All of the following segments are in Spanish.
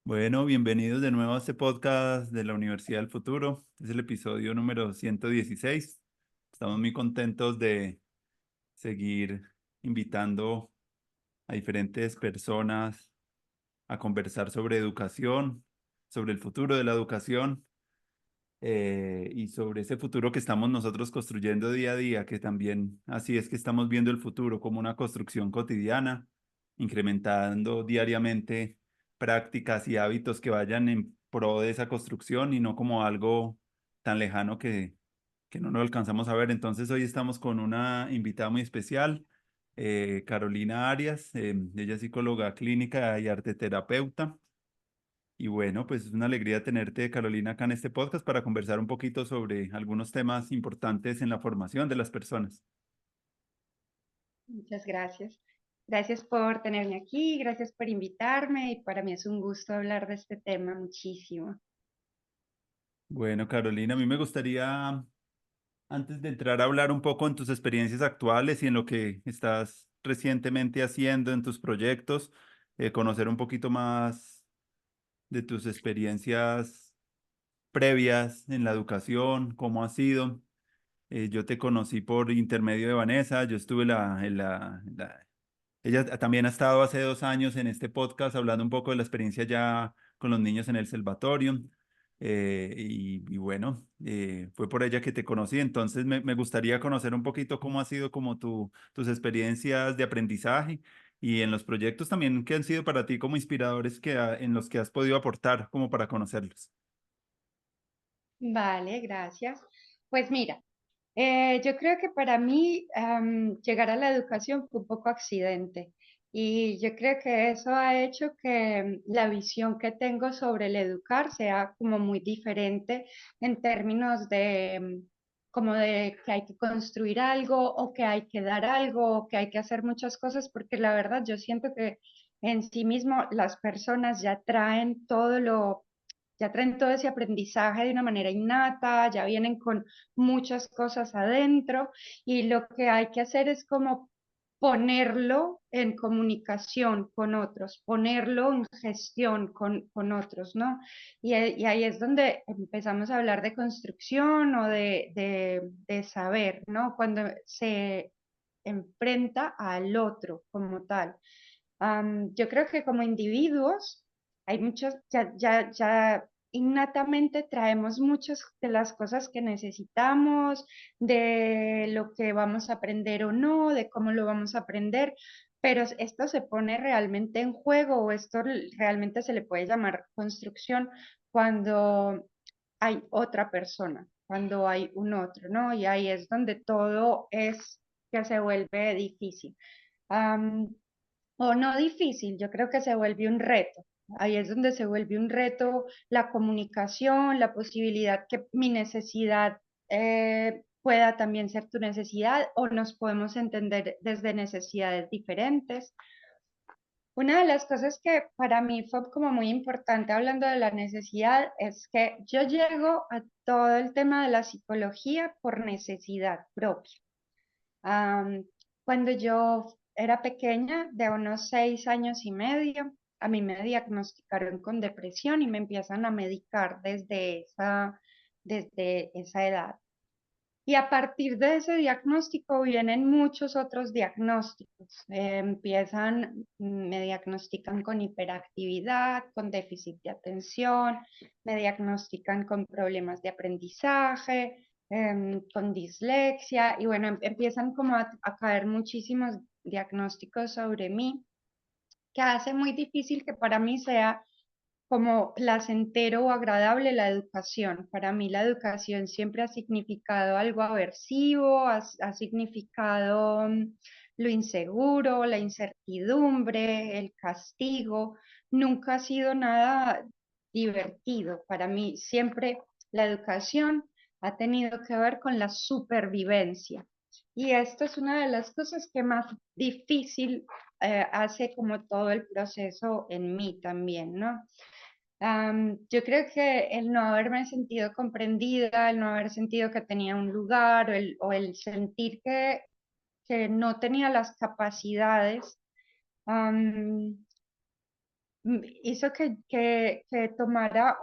Bueno, bienvenidos de nuevo a este podcast de la Universidad del Futuro. Es el episodio número 116. Estamos muy contentos de seguir invitando a diferentes personas a conversar sobre educación, sobre el futuro de la educación y sobre ese futuro que estamos nosotros construyendo día a día, que también así es que estamos viendo el futuro como una construcción cotidiana, incrementando diariamente prácticas y hábitos que vayan en pro de esa construcción y no como algo tan lejano que no lo alcanzamos a ver. Entonces hoy estamos con una invitada muy especial, Carolina Arias. Ella es psicóloga clínica y arteterapeuta. Y bueno, pues es una alegría tenerte, Carolina, acá en este podcast para conversar un poquito sobre algunos temas importantes en la formación de las personas. Muchas gracias. Gracias por tenerme aquí, gracias por invitarme y para mí es un gusto hablar de este tema muchísimo. Bueno, Carolina, a mí me gustaría, antes de entrar a hablar un poco en tus experiencias actuales y en lo que estás recientemente haciendo en tus proyectos, conocer un poquito más de tus experiencias previas en la educación, cómo ha sido. Yo te conocí por intermedio de Vanessa, yo estuve ella también ha estado hace 2 años en este podcast hablando un poco de la experiencia ya con los niños en el Salvatorium. Y bueno, fue por ella que te conocí. Entonces me gustaría conocer un poquito cómo ha sido como tus experiencias de aprendizaje y en los proyectos también que han sido para ti como inspiradores en los que has podido aportar como para conocerlos. Vale, gracias. Pues mira, yo creo que para mí llegar a la educación fue un poco accidente y yo creo que eso ha hecho que la visión que tengo sobre el educar sea como muy diferente en términos de como de que hay que construir algo o que hay que dar algo o que hay que hacer muchas cosas porque la verdad yo siento que en sí mismo las personas ya traen todo ese aprendizaje de una manera innata, ya vienen con muchas cosas adentro y lo que hay que hacer es como ponerlo en comunicación con otros, ponerlo en gestión con otros, ¿no? Y ahí es donde empezamos a hablar de construcción o de saber, ¿no? Cuando se enfrenta al otro como tal. Yo creo que como individuos hay muchos, ya innatamente traemos muchas de las cosas que necesitamos, de lo que vamos a aprender o no, de cómo lo vamos a aprender, pero esto se pone realmente en juego o esto realmente se le puede llamar construcción cuando hay otra persona, cuando hay un otro, ¿no? Y ahí es donde todo es que se vuelve difícil. Am, o no difícil, yo creo que se vuelve un reto. Ahí es donde se vuelve un reto la comunicación, la posibilidad que mi necesidad pueda también ser tu necesidad o nos podemos entender desde necesidades diferentes. Una de las cosas que para mí fue como muy importante hablando de la necesidad es que yo llego a todo el tema de la psicología por necesidad propia. Am, Cuando yo era pequeña, de unos 6 años y medio, a mí me diagnosticaron con depresión y me empiezan a medicar desde esa edad. Y a partir de ese diagnóstico vienen muchos otros diagnósticos. Me diagnostican con hiperactividad, con déficit de atención, me diagnostican con problemas de aprendizaje, con dislexia, y bueno, empiezan como a caer muchísimos diagnósticos sobre mí, que hace muy difícil que para mí sea como placentero o agradable la educación. Para mí la educación siempre ha significado algo aversivo, ha significado lo inseguro, la incertidumbre, el castigo. Nunca ha sido nada divertido. Para mí siempre la educación ha tenido que ver con la supervivencia. Y esto es una de las cosas que más difícil hace como todo el proceso en mí también, ¿no? Yo creo que el no haberme sentido comprendida, el no haber sentido que tenía un lugar o el sentir que no tenía las capacidades, am, hizo que tomara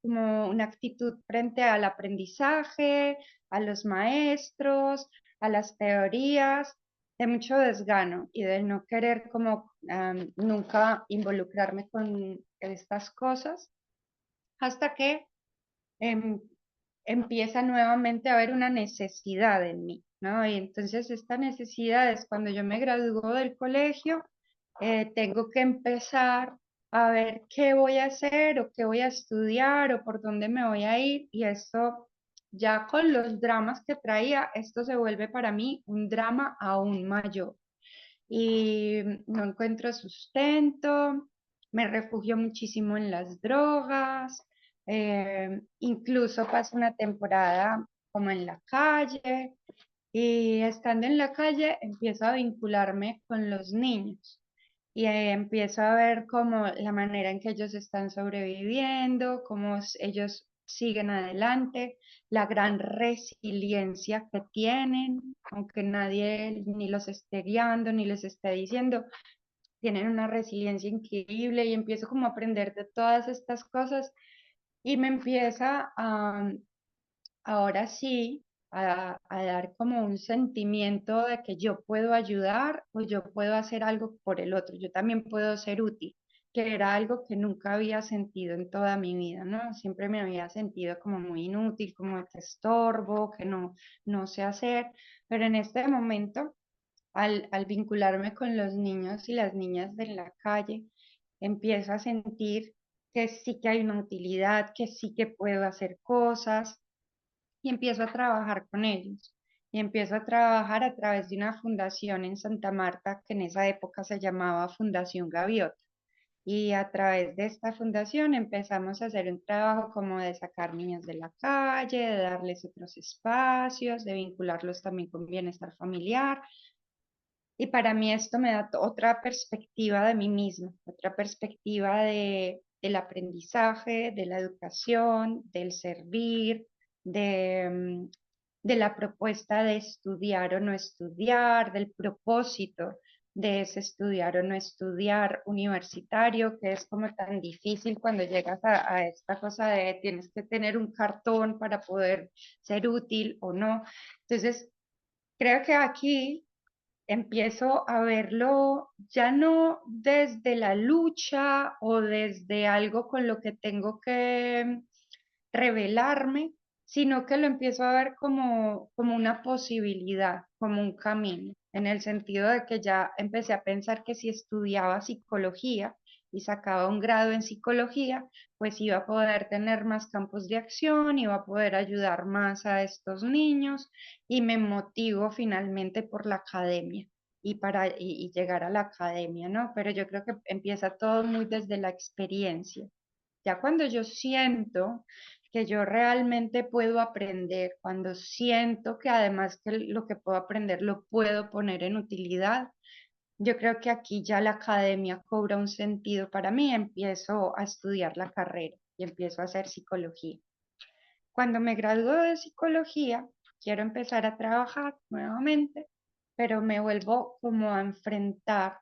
como una actitud frente al aprendizaje, a los maestros, a las teorías, de mucho desgano y de no querer como nunca involucrarme con estas cosas, hasta que em, empieza nuevamente a haber una necesidad en mí, ¿no? Y entonces esta necesidad es cuando yo me gradúo del colegio, tengo que empezar a ver qué voy a hacer o qué voy a estudiar o por dónde me voy a ir, y esto ya con los dramas que traía, esto se vuelve para mí un drama aún mayor y no encuentro sustento, me refugio muchísimo en las drogas, incluso paso una temporada como en la calle, y estando en la calle empiezo a vincularme con los niños y empiezo a ver como la manera en que ellos están sobreviviendo, cómo ellos siguen adelante, la gran resiliencia que tienen, aunque nadie ni los esté guiando ni les esté diciendo, tienen una resiliencia increíble, y empiezo como a aprender de todas estas cosas y me empieza a, ahora sí, a dar como un sentimiento de que yo puedo ayudar o yo puedo hacer algo por el otro, yo también puedo ser útil, que era algo que nunca había sentido en toda mi vida, ¿no? Siempre me había sentido como muy inútil, como que estorbo, que no sé hacer, pero en este momento, al vincularme con los niños y las niñas de la calle, empiezo a sentir que sí que hay una utilidad, que sí que puedo hacer cosas, y empiezo a trabajar con ellos. Y empiezo a trabajar a través de una fundación en Santa Marta que en esa época se llamaba Fundación Gaviota. Y a través de esta fundación empezamos a hacer un trabajo como de sacar niños de la calle, de darles otros espacios, de vincularlos también con bienestar familiar. Y para mí esto me da otra perspectiva de mí misma, otra perspectiva del aprendizaje, de la educación, del servir, de, de la propuesta de estudiar o no estudiar, del propósito de ese estudiar o no estudiar universitario, que es como tan difícil cuando llegas a esta cosa de tienes que tener un cartón para poder ser útil o no. Entonces, creo que aquí empiezo a verlo ya no desde la lucha o desde algo con lo que tengo que revelarme, sino que lo empiezo a ver como una posibilidad, como un camino, en el sentido de que ya empecé a pensar que si estudiaba psicología y sacaba un grado en psicología, pues iba a poder tener más campos de acción, iba a poder ayudar más a estos niños, y me motivo finalmente por la academia y llegar a la academia, ¿no? Pero yo creo que empieza todo muy desde la experiencia. Ya cuando yo siento que yo realmente puedo aprender, cuando siento que además que lo que puedo aprender lo puedo poner en utilidad, yo creo que aquí ya la academia cobra un sentido para mí, empiezo a estudiar la carrera y empiezo a hacer psicología. Cuando me gradúo de psicología, quiero empezar a trabajar nuevamente, pero me vuelvo como a enfrentar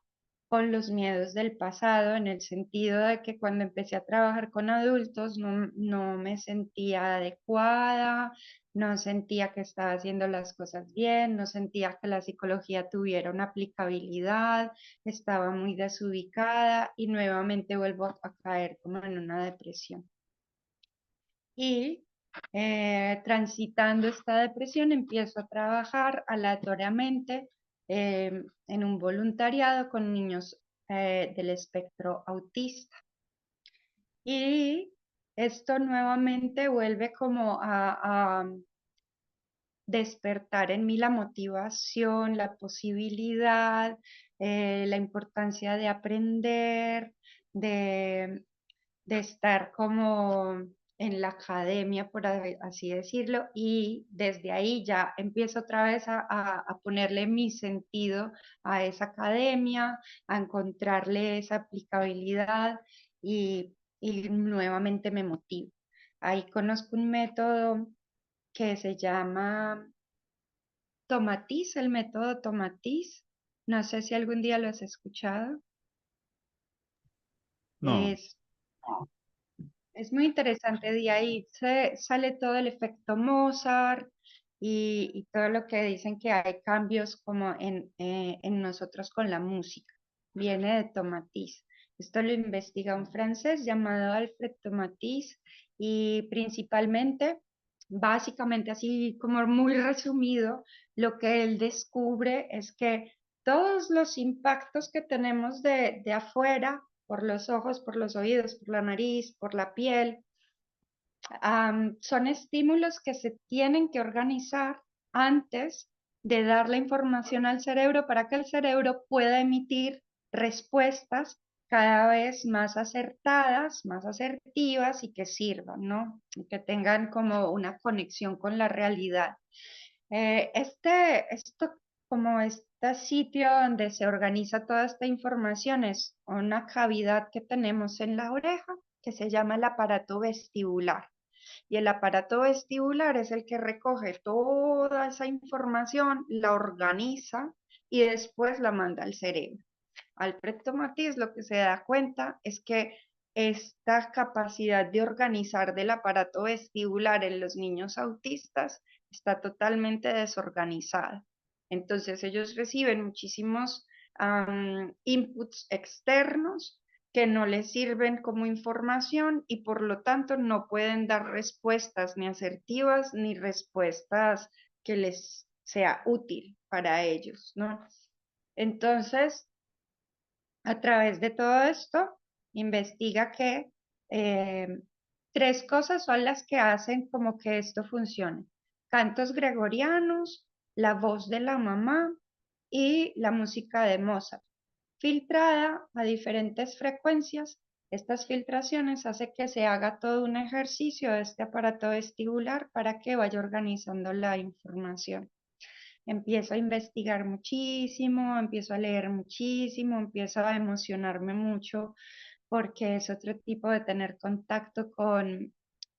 con los miedos del pasado, en el sentido de que cuando empecé a trabajar con adultos no me sentía adecuada, no sentía que estaba haciendo las cosas bien, no sentía que la psicología tuviera una aplicabilidad, estaba muy desubicada y nuevamente vuelvo a caer como en una depresión. Y transitando esta depresión empiezo a trabajar aleatoriamente en un voluntariado con niños del espectro autista. Y esto nuevamente vuelve como a despertar en mí la motivación, la posibilidad, la importancia de aprender, de de estar como en la academia, por así decirlo, y desde ahí ya empiezo otra vez a ponerle mi sentido a esa academia, a encontrarle esa aplicabilidad y nuevamente me motivo. Ahí conozco un método que se llama Tomatiz, el método Tomatiz. No sé si algún día lo has escuchado. No, Es muy interesante, de ahí sale todo el efecto Mozart y todo lo que dicen que hay cambios como en nosotros con la música. Viene de Tomatis. Esto lo investiga un francés llamado Alfred Tomatis y principalmente, básicamente así como muy resumido, lo que él descubre es que todos los impactos que tenemos de afuera por los ojos, por los oídos, por la nariz, por la piel. Son estímulos que se tienen que organizar antes de dar la información al cerebro para que el cerebro pueda emitir respuestas cada vez más acertadas, más asertivas y que sirvan, ¿no? Y que tengan como una conexión con la realidad. Esto como este sitio donde se organiza toda esta información es una cavidad que tenemos en la oreja que se llama el aparato vestibular. Y el aparato vestibular es el que recoge toda esa información, la organiza y después la manda al cerebro. Alfred Tomatis lo que se da cuenta es que esta capacidad de organizar del aparato vestibular en los niños autistas está totalmente desorganizada. Entonces ellos reciben muchísimos inputs externos que no les sirven como información y por lo tanto no pueden dar respuestas ni asertivas ni respuestas que les sea útil para ellos, ¿no? Entonces, a través de todo esto, investiga que eh, tres cosas son las que hacen como que esto funcione. Cantos gregorianos, la voz de la mamá y la música de Mozart. Filtrada a diferentes frecuencias, estas filtraciones hacen que se haga todo un ejercicio de este aparato vestibular para que vaya organizando la información. Empiezo a investigar muchísimo, empiezo a leer muchísimo, empiezo a emocionarme mucho porque es otro tipo de tener contacto con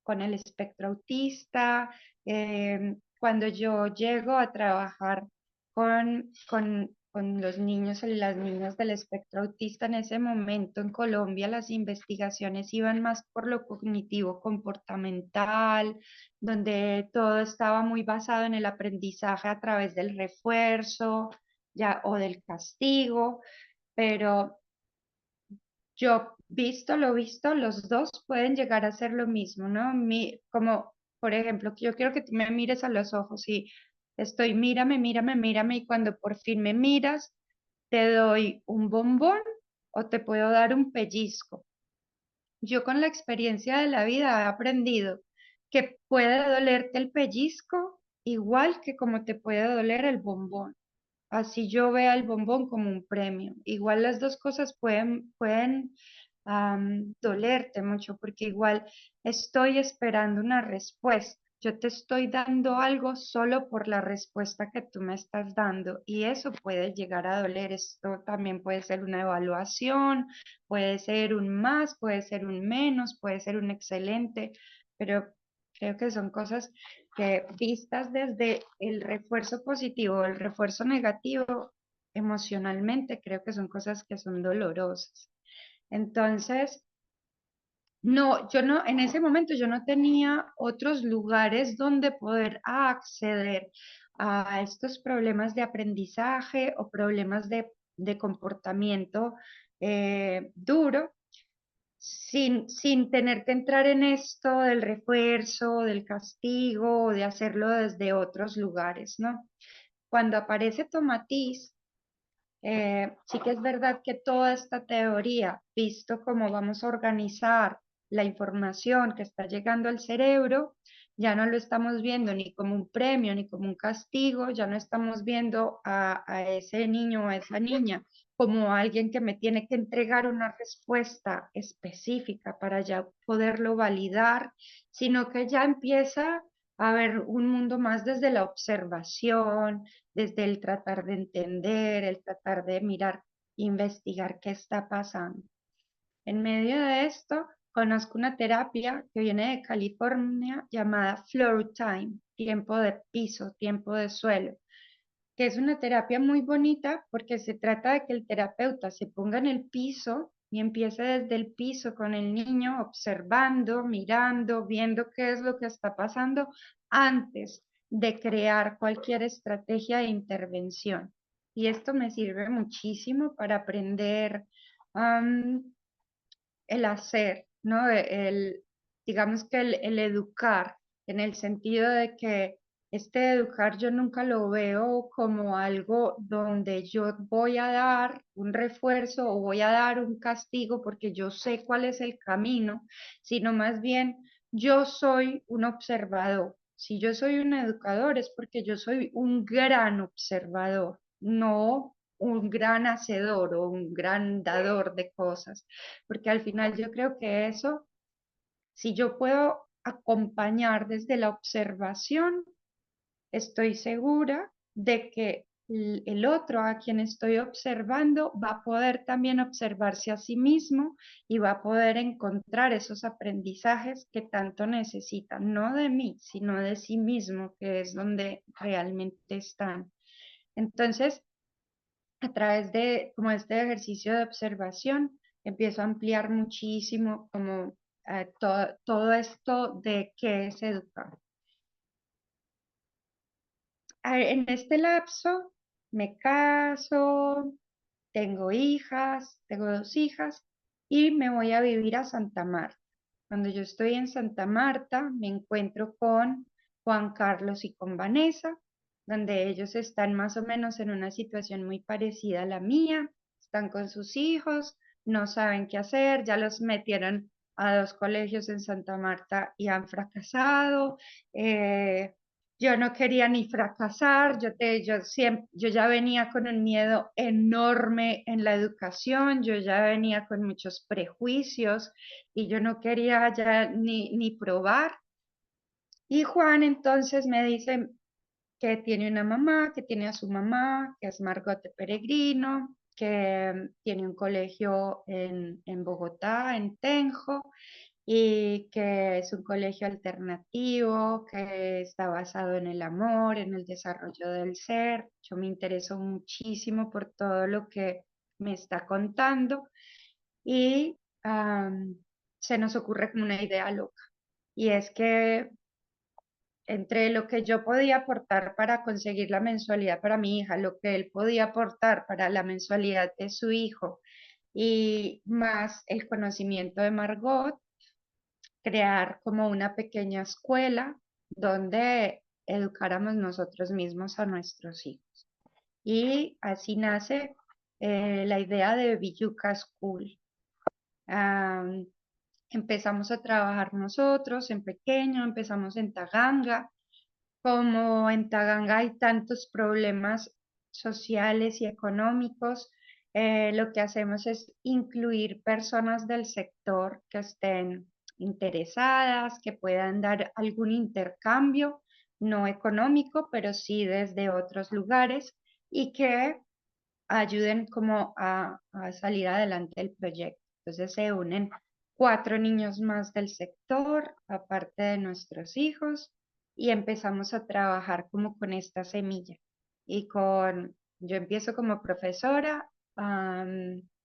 el espectro autista. Cuando yo llego a trabajar con los niños y las niñas del espectro autista, en ese momento en Colombia las investigaciones iban más por lo cognitivo comportamental, donde todo estaba muy basado en el aprendizaje a través del refuerzo ya, o del castigo, pero yo visto lo visto, los dos pueden llegar a ser lo mismo, ¿no? Como, por ejemplo, yo quiero que tú me mires a los ojos y estoy, mírame, mírame, mírame, y cuando por fin me miras, te doy un bombón o te puedo dar un pellizco. Yo con la experiencia de la vida he aprendido que puede dolerte el pellizco igual que como te puede doler el bombón. Así yo vea el bombón como un premio. Igual las dos cosas pueden dolerte mucho porque igual estoy esperando una respuesta. Yo te estoy dando algo solo por la respuesta que tú me estás dando y eso puede llegar a doler. Esto también puede ser una evaluación, puede ser un más, puede ser un menos, puede ser un excelente, pero creo que son cosas que vistas desde el refuerzo positivo o el refuerzo negativo emocionalmente, creo que son cosas que son dolorosas. Entonces, no, yo no, en ese momento yo no tenía otros lugares donde poder acceder a estos problemas de aprendizaje o problemas de comportamiento duro sin tener que entrar en esto del refuerzo, del castigo o de hacerlo desde otros lugares, ¿no? Cuando aparece Tomatiz, sí que es verdad que toda esta teoría, visto cómo vamos a organizar la información que está llegando al cerebro, ya no lo estamos viendo ni como un premio ni como un castigo, ya no estamos viendo a ese niño o a esa niña como alguien que me tiene que entregar una respuesta específica para ya poderlo validar, sino que ya empieza a ver un mundo más desde la observación, desde el tratar de entender, el tratar de mirar, investigar qué está pasando. En medio de esto, conozco una terapia que viene de California llamada Floor Time, tiempo de piso, tiempo de suelo, que es una terapia muy bonita porque se trata de que el terapeuta se ponga en el piso y empiece desde el piso con el niño, observando, mirando, viendo qué es lo que está pasando antes de crear cualquier estrategia de intervención. Y esto me sirve muchísimo para aprender el hacer, ¿no? Digamos que el educar, en el sentido de que este educar yo nunca lo veo como algo donde yo voy a dar un refuerzo o voy a dar un castigo porque yo sé cuál es el camino, sino más bien yo soy un observador. Si yo soy un educador es porque yo soy un gran observador, no un gran hacedor o un gran dador de cosas, porque al final yo creo que eso, si yo puedo acompañar desde la observación, estoy segura de que el otro a quien estoy observando va a poder también observarse a sí mismo y va a poder encontrar esos aprendizajes que tanto necesita, no de mí, sino de sí mismo, que es donde realmente están. Entonces, a través de como este ejercicio de observación, empiezo a ampliar muchísimo como todo esto de qué es educar. En este lapso me caso, tengo 2 hijas y me voy a vivir a Santa Marta. Cuando yo estoy en Santa Marta, me encuentro con Juan Carlos y con Vanessa, donde ellos están más o menos en una situación muy parecida a la mía, están con sus hijos, no saben qué hacer, ya los metieron a 2 colegios en Santa Marta y han fracasado. eh, yo no quería ni fracasar, yo ya venía con un miedo enorme en la educación, yo ya venía con muchos prejuicios y yo no quería ya ni probar. Y Juan entonces me dice que tiene una mamá, que tiene a su mamá, que es Margot de Peregrino, que tiene un colegio en Bogotá, en Tenjo, y que es un colegio alternativo, que está basado en el amor, en el desarrollo del ser. Yo me intereso muchísimo por todo lo que me está contando y se nos ocurre como una idea loca. Y es que entre lo que yo podía aportar para conseguir la mensualidad para mi hija, lo que él podía aportar para la mensualidad de su hijo y más el conocimiento de Margot, crear como una pequeña escuela donde educáramos nosotros mismos a nuestros hijos. Y así nace la idea de Villuca School. Am, Empezamos a trabajar nosotros en pequeño, empezamos en Taganga. Como en Taganga hay tantos problemas sociales y económicos, lo que hacemos es incluir personas del sector que estén interesadas, que puedan dar algún intercambio, no económico, pero sí desde otros lugares y que ayuden como a salir adelante el proyecto. Entonces se unen 4 niños más del sector, aparte de nuestros hijos, y empezamos a trabajar como con esta semilla. Yo empiezo como profesora,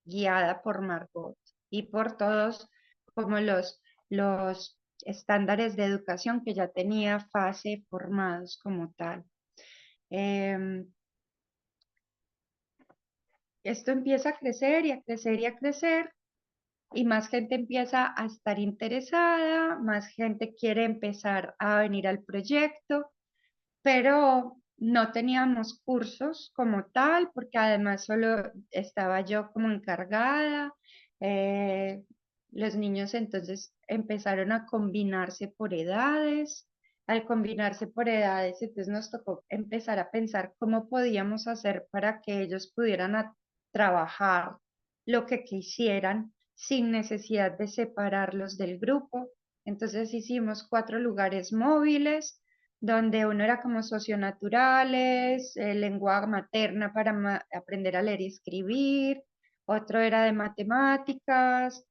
guiada por Margot y por todos como los estándares de educación que ya tenía fase formados como tal. Em, Esto empieza a crecer y a crecer y a crecer y más gente empieza a estar interesada, más gente quiere empezar a venir al proyecto, pero no teníamos cursos como tal porque además solo estaba yo como encargada. eh, los niños entonces empezaron a combinarse por edades. Al combinarse por edades, entonces nos tocó empezar a pensar cómo podíamos hacer para que ellos pudieran trabajar lo que quisieran sin necesidad de separarlos del grupo. Entonces hicimos 4 lugares móviles donde uno era como socionaturales, lengua materna para aprender a leer y escribir, otro era de matemáticas,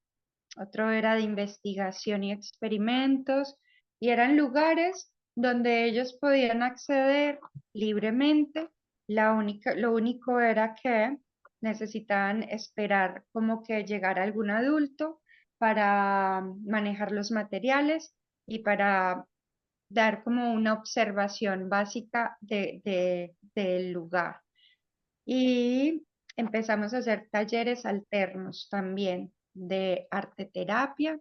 otro era de investigación y experimentos, y eran lugares donde ellos podían acceder libremente. Lo único era que necesitaban esperar como que llegara algún adulto para manejar los materiales y para dar como una observación básica del lugar. Y empezamos a hacer talleres alternos también de arte terapia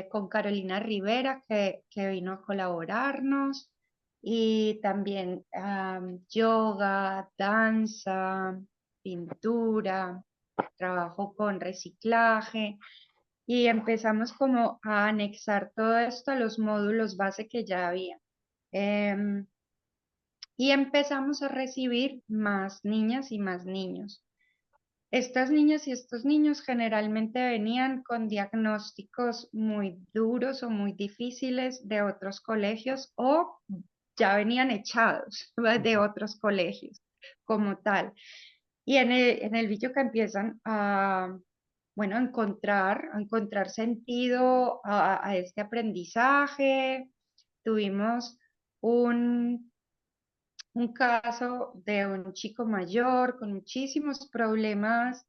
con Carolina Rivera que vino a colaborarnos y también yoga, danza, pintura, trabajo con reciclaje y empezamos como a anexar todo esto a los módulos base que ya había. Em, y empezamos a recibir más niñas y más niños. Estas niñas y estos niños generalmente venían con diagnósticos muy duros o muy difíciles de otros colegios o ya venían echados de otros colegios como tal. Y en el vídeo que empiezan a, bueno, a encontrar sentido a este aprendizaje. Tuvimos un un caso de un chico mayor con muchísimos problemas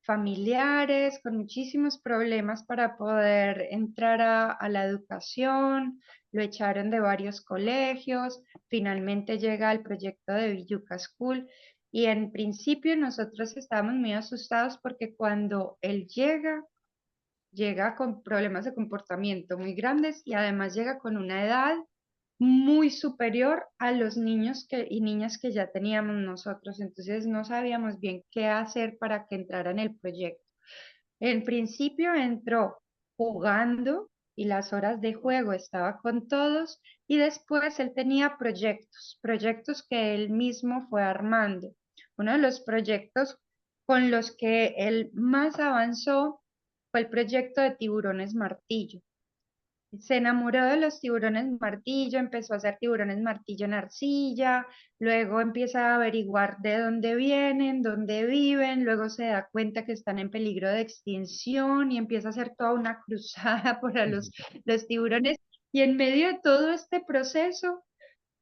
familiares, con muchísimos problemas para poder entrar a la educación, lo echaron de varios colegios, finalmente llega al proyecto de Villuca School y en principio nosotros estábamos muy asustados porque cuando él llega con problemas de comportamiento muy grandes y además llega con una edad muy superior a los niños y niñas que ya teníamos nosotros. Entonces no sabíamos bien qué hacer para que entrara en el proyecto. En principio entró jugando y las horas de juego estaba con todos y después él tenía proyectos que él mismo fue armando. Uno de los proyectos con los que él más avanzó fue el proyecto de tiburones martillo. Se enamoró de los tiburones martillo, empezó a hacer tiburones martillo en arcilla, luego empieza a averiguar de dónde vienen, dónde viven, luego se da cuenta que están en peligro de extinción y empieza a hacer toda una cruzada por los tiburones. Y en medio de todo este proceso,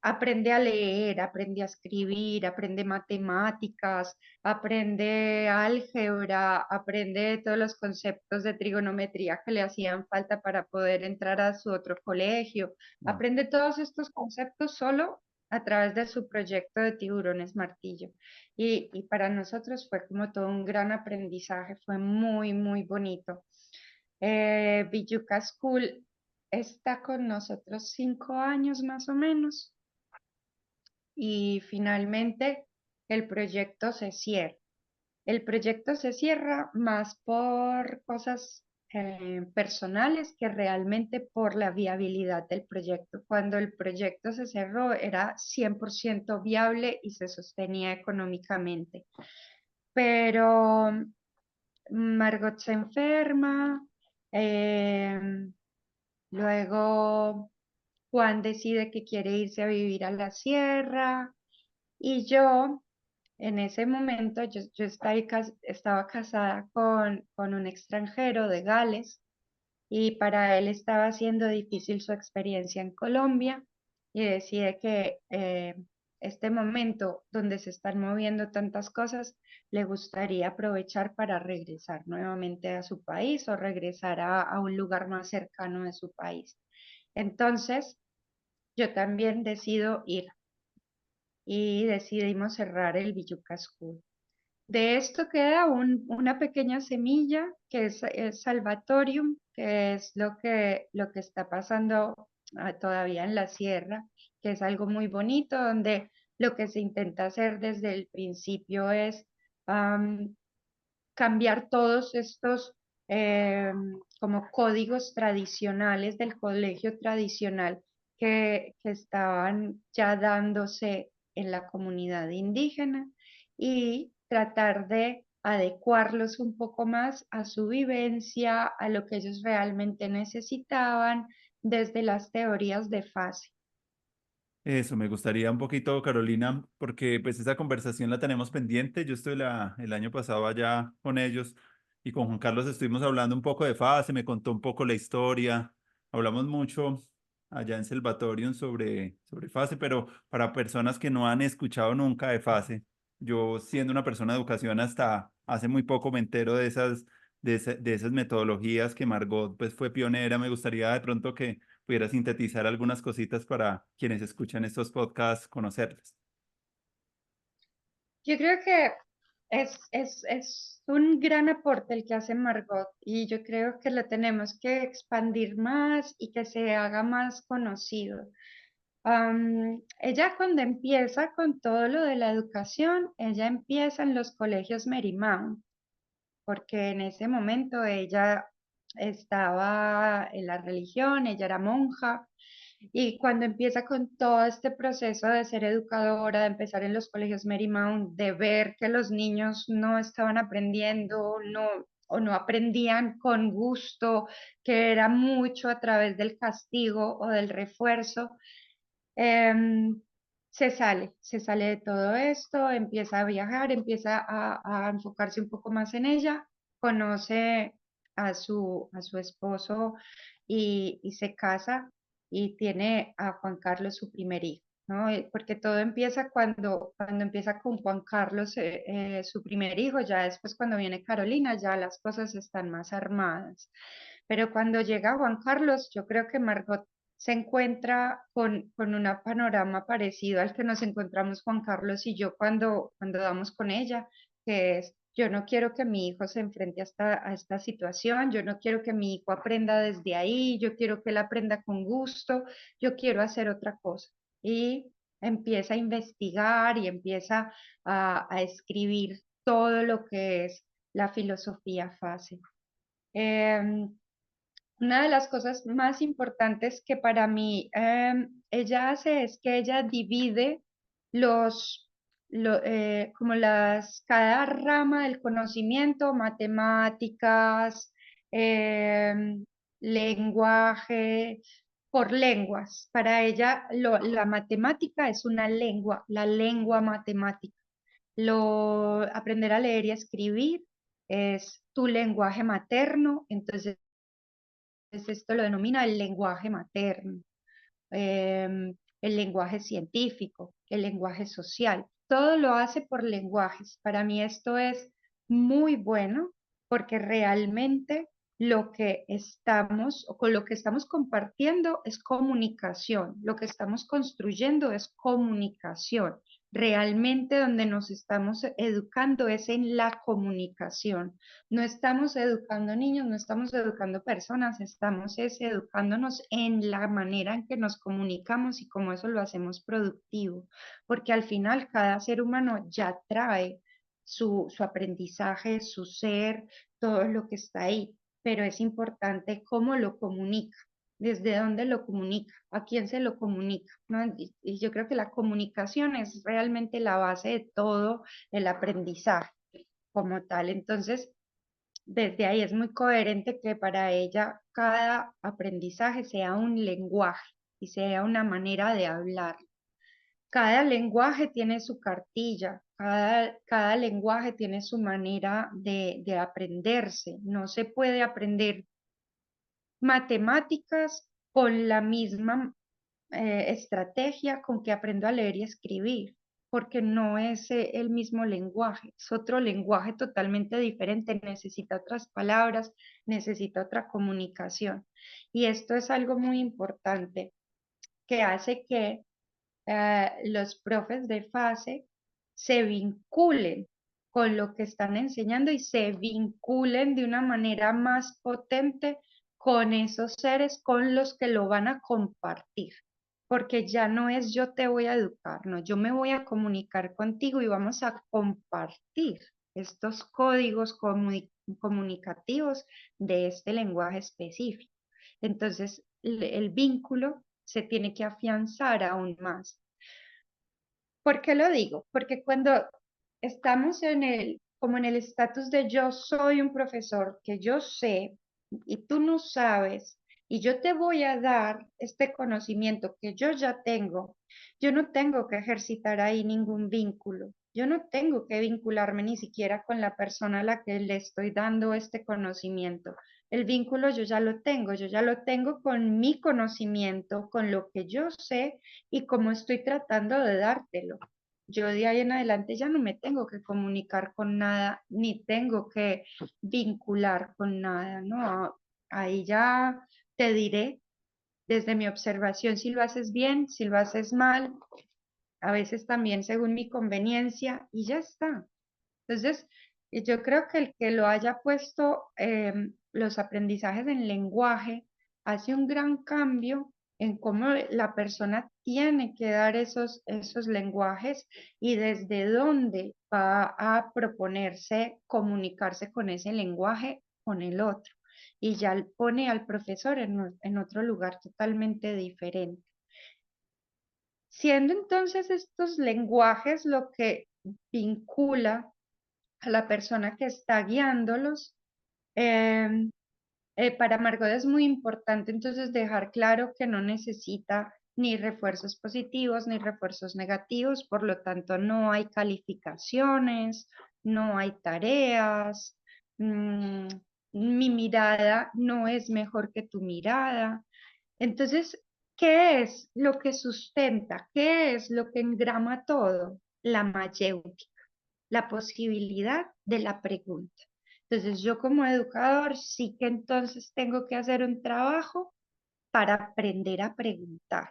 aprende a leer, aprende a escribir, aprende matemáticas, aprende álgebra, aprende todos los conceptos de trigonometría que le hacían falta para poder entrar a su otro colegio. Wow. Aprende todos estos conceptos solo a través de su proyecto de tiburones martillo. Y para nosotros fue como todo un gran aprendizaje, fue muy, muy bonito. Villuca School está con nosotros 5 años más o menos y finalmente el proyecto se cierra. El proyecto se cierra más por cosas personales que realmente por la viabilidad del proyecto. Cuando el proyecto se cerró era 100% viable y se sostenía económicamente. Pero Margot se enferma, eh, luego Juan decide que quiere irse a vivir a la sierra y yo en ese momento yo estaba casada con un extranjero de Gales y para él estaba siendo difícil su experiencia en Colombia y decide que este momento donde se están moviendo tantas cosas le gustaría aprovechar para regresar nuevamente a su país o regresar a un lugar más cercano de su país. Entonces, yo también decido ir y decidimos cerrar el Villuca School. De esto queda una pequeña semilla que es el Salvatorium, que es lo que está pasando todavía en la sierra, que es algo muy bonito, donde lo que se intenta hacer desde el principio es cambiar todos estos como códigos tradicionales del colegio tradicional que estaban ya dándose en la comunidad indígena y tratar de adecuarlos un poco más a su vivencia, a lo que ellos realmente necesitaban desde las teorías de fase. Eso, me gustaría un poquito, Carolina, porque pues esa conversación la tenemos pendiente. Yo estuve el año pasado allá con ellos y con Juan Carlos estuvimos hablando un poco de FASE, me contó un poco la historia, hablamos mucho allá en Salvatorium sobre FASE, pero para personas que no han escuchado nunca de FASE, Yo siendo una persona de educación hasta hace muy poco me entero de esas metodologías que Margot pues fue pionera. Me gustaría de pronto que pudiera sintetizar algunas cositas para quienes escuchan estos podcasts, conocerlas. Yo creo que es un gran aporte el que hace Margot y yo creo que lo tenemos que expandir más y que se haga más conocido. Ella cuando empieza con todo lo de la educación, ella empieza en los colegios Marymount, porque en ese momento ella estaba en la religión, ella era monja, y cuando empieza con todo este proceso de ser educadora, de empezar en los colegios Marymount, de ver que los niños no estaban aprendiendo, no, o no aprendían con gusto, que era mucho a través del castigo o del refuerzo, em, se sale de todo esto, empieza a viajar, empieza a enfocarse un poco más en ella, conoce a su esposo y se casa y tiene a Juan Carlos, su primer hijo, ¿no? Porque todo empieza cuando empieza con Juan Carlos, su primer hijo, ya después cuando viene Carolina, ya las cosas están más armadas. Pero cuando llega Juan Carlos, yo creo que Margot se encuentra con un panorama parecido al que nos encontramos Juan Carlos y yo cuando damos con ella, que es, yo no quiero que mi hijo se enfrente a esta situación, yo no quiero que mi hijo aprenda desde ahí, yo quiero que él aprenda con gusto, yo quiero hacer otra cosa. Y empieza a investigar y empieza a escribir todo lo que es la filosofía fase. Em, una de las cosas más importantes que para mí ella hace es que ella divide como cada rama del conocimiento, matemáticas, em, lenguaje, por lenguas. Para ella la matemática es una lengua, la lengua matemática. Aprender a leer y a escribir es tu lenguaje materno, entonces esto lo denomina el lenguaje materno, el lenguaje científico, el lenguaje social. Todo lo hace por lenguajes. Para mí esto es muy bueno porque realmente lo que estamos o con lo que estamos compartiendo es comunicación, lo que estamos construyendo es comunicación. Realmente donde nos estamos educando es en la comunicación. No estamos educando niños, no estamos educando personas, estamos educándonos en la manera en que nos comunicamos y cómo eso lo hacemos productivo, porque al final cada ser humano ya trae su aprendizaje, su ser, todo lo que está ahí, pero es importante cómo lo comunica. ¿Desde dónde lo comunica? ¿A quién se lo comunica? ¿No? Y yo creo que la comunicación es realmente la base de todo el aprendizaje como tal. Entonces, desde ahí es muy coherente que para ella cada aprendizaje sea un lenguaje y sea una manera de hablar. Cada lenguaje tiene su cartilla, cada lenguaje tiene su manera de aprenderse. No se puede aprender matemáticas con la misma estrategia con que aprendo a leer y escribir, porque no es el mismo lenguaje, es otro lenguaje totalmente diferente, necesita otras palabras, necesita otra comunicación. Y esto es algo muy importante que hace que los profes de fase se vinculen con lo que están enseñando y se vinculen de una manera más potente con esos seres con los que lo van a compartir. Porque ya no es yo te voy a educar, no, yo me voy a comunicar contigo y vamos a compartir estos códigos comunicativos de este lenguaje específico. Entonces, el vínculo se tiene que afianzar aún más. ¿Por qué lo digo? Porque cuando estamos como en el estatus de yo soy un profesor, que yo sé y tú no sabes, y yo te voy a dar este conocimiento que yo ya tengo, yo no tengo que ejercitar ahí ningún vínculo. Yo no tengo que vincularme ni siquiera con la persona a la que le estoy dando este conocimiento. El vínculo yo ya lo tengo con mi conocimiento, con lo que yo sé y cómo estoy tratando de dártelo. yo de ahí en adelante ya no me tengo que comunicar con nada, ni tengo que vincular con nada, ¿no? Ahí ya te diré desde mi observación si lo haces bien, si lo haces mal, a veces también según mi conveniencia y ya está. Entonces, yo creo que el que lo haya puesto los aprendizajes en lenguaje hace un gran cambio en cómo la persona tiene que dar esos lenguajes y desde dónde va a proponerse comunicarse con ese lenguaje con el otro. Y ya pone al profesor en otro lugar totalmente diferente. Siendo entonces estos lenguajes lo que vincula a la persona que está guiándolos. Em, para Margot es muy importante entonces dejar claro que no necesita ni refuerzos positivos ni refuerzos negativos, por lo tanto no hay calificaciones, no hay tareas, mm, mi mirada no es mejor que tu mirada. Entonces, ¿qué es lo que sustenta? ¿Qué es lo que engrama todo? La mayéutica, la posibilidad de la pregunta. Entonces, yo como educador sí que entonces tengo que hacer un trabajo para aprender a preguntar,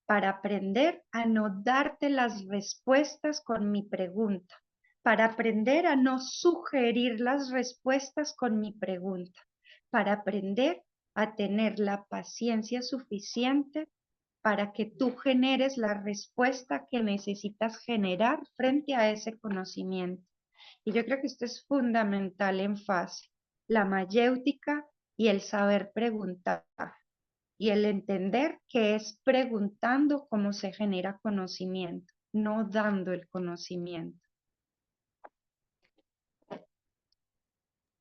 para aprender a no darte las respuestas con mi pregunta, para aprender a no sugerir las respuestas con mi pregunta, para aprender a tener la paciencia suficiente para que tú generes la respuesta que necesitas generar frente a ese conocimiento. Y yo creo que esto es fundamental en fase, la mayéutica y el saber preguntar y el entender que es preguntando cómo se genera conocimiento, no dando el conocimiento.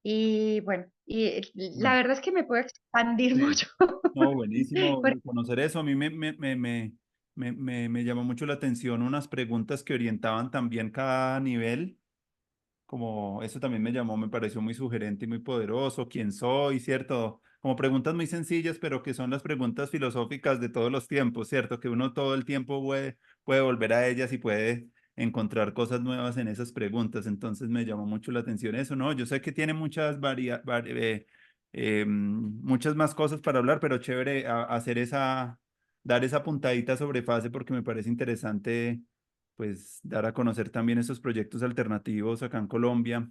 Y bueno, y la Bueno, verdad es que me puedo expandir sí. mucho. No, buenísimo porque conocer eso. A mí me llamó mucho la atención unas preguntas que orientaban también cada nivel, como eso también me llamó, me pareció muy sugerente y muy poderoso. ¿Quién soy? ¿Cierto? Como preguntas muy sencillas, pero que son las preguntas filosóficas de todos los tiempos, ¿cierto? Que uno todo el tiempo puede volver a ellas y puede encontrar cosas nuevas en esas preguntas. Entonces me llamó mucho la atención eso, ¿no? Yo sé que tiene muchas más cosas para hablar, pero chévere hacer dar esa puntadita sobre fase porque me parece interesante pues dar a conocer también esos proyectos alternativos acá en Colombia.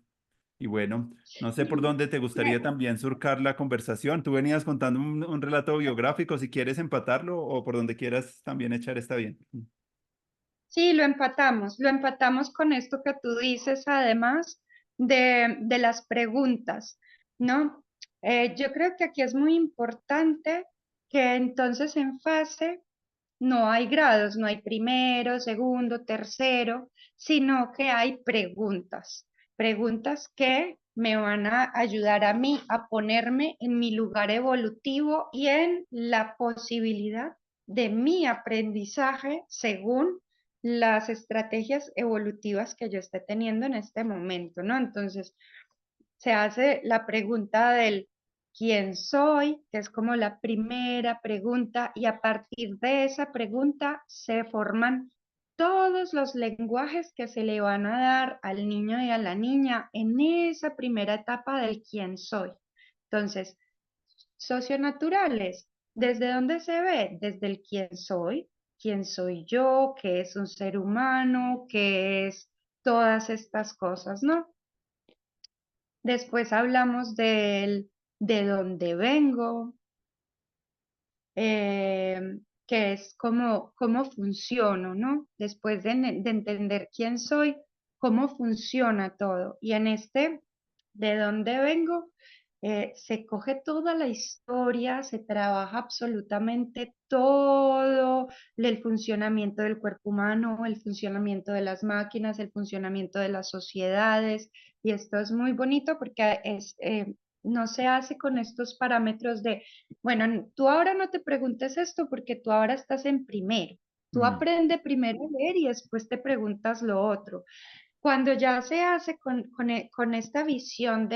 Y bueno, no sé por dónde te gustaría también surcar la conversación. Tú venías contando un relato biográfico, si quieres empatarlo o por donde quieras también echar está bien. sí, lo empatamos con esto que tú dices, además de las preguntas, ¿no? Yo creo que aquí es muy importante que entonces en fase no hay grados, no hay primero, segundo, tercero, sino que hay preguntas, preguntas que me van a ayudar a mí a ponerme en mi lugar evolutivo y en la posibilidad de mi aprendizaje según las estrategias evolutivas que yo esté teniendo en este momento, ¿no? Entonces, se hace la pregunta del quién soy, que es como la primera pregunta, y a partir de esa pregunta se forman todos los lenguajes que se le van a dar al niño y a la niña en esa primera etapa del quién soy. Entonces, socionaturales, ¿desde dónde se ve? Desde el quién soy yo, qué es un ser humano, qué es todas estas cosas, ¿no? Después hablamos de dónde vengo, eh, que es cómo funciono, ¿no? Después de entender quién soy, cómo funciona todo. Y en este, de dónde vengo, se coge toda la historia, se trabaja absolutamente todo el funcionamiento del cuerpo humano, el funcionamiento de las máquinas, el funcionamiento de las sociedades. Y esto es muy bonito porque no se hace con estos parámetros de bueno, tú ahora no te preguntes esto porque tú ahora estás en primero. Tú Mm, aprende primero a leer y después te preguntas lo otro. Cuando ya se hace con esta visión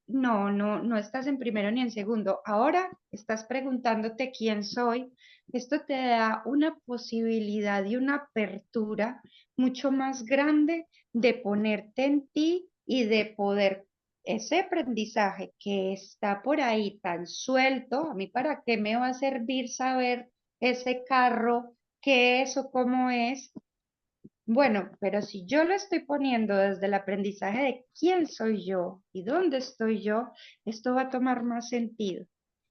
no estás en primero ni en segundo. Ahora estás preguntándote quién soy. Esto te da una posibilidad y una apertura mucho más grande de ponerte en ti y de poder ese aprendizaje que está por ahí tan suelto. A mí, ¿para qué me va a servir saber ese carro, qué es o cómo es? Bueno, pero si yo lo estoy poniendo desde el aprendizaje de quién soy yo y dónde estoy yo, esto va a tomar más sentido.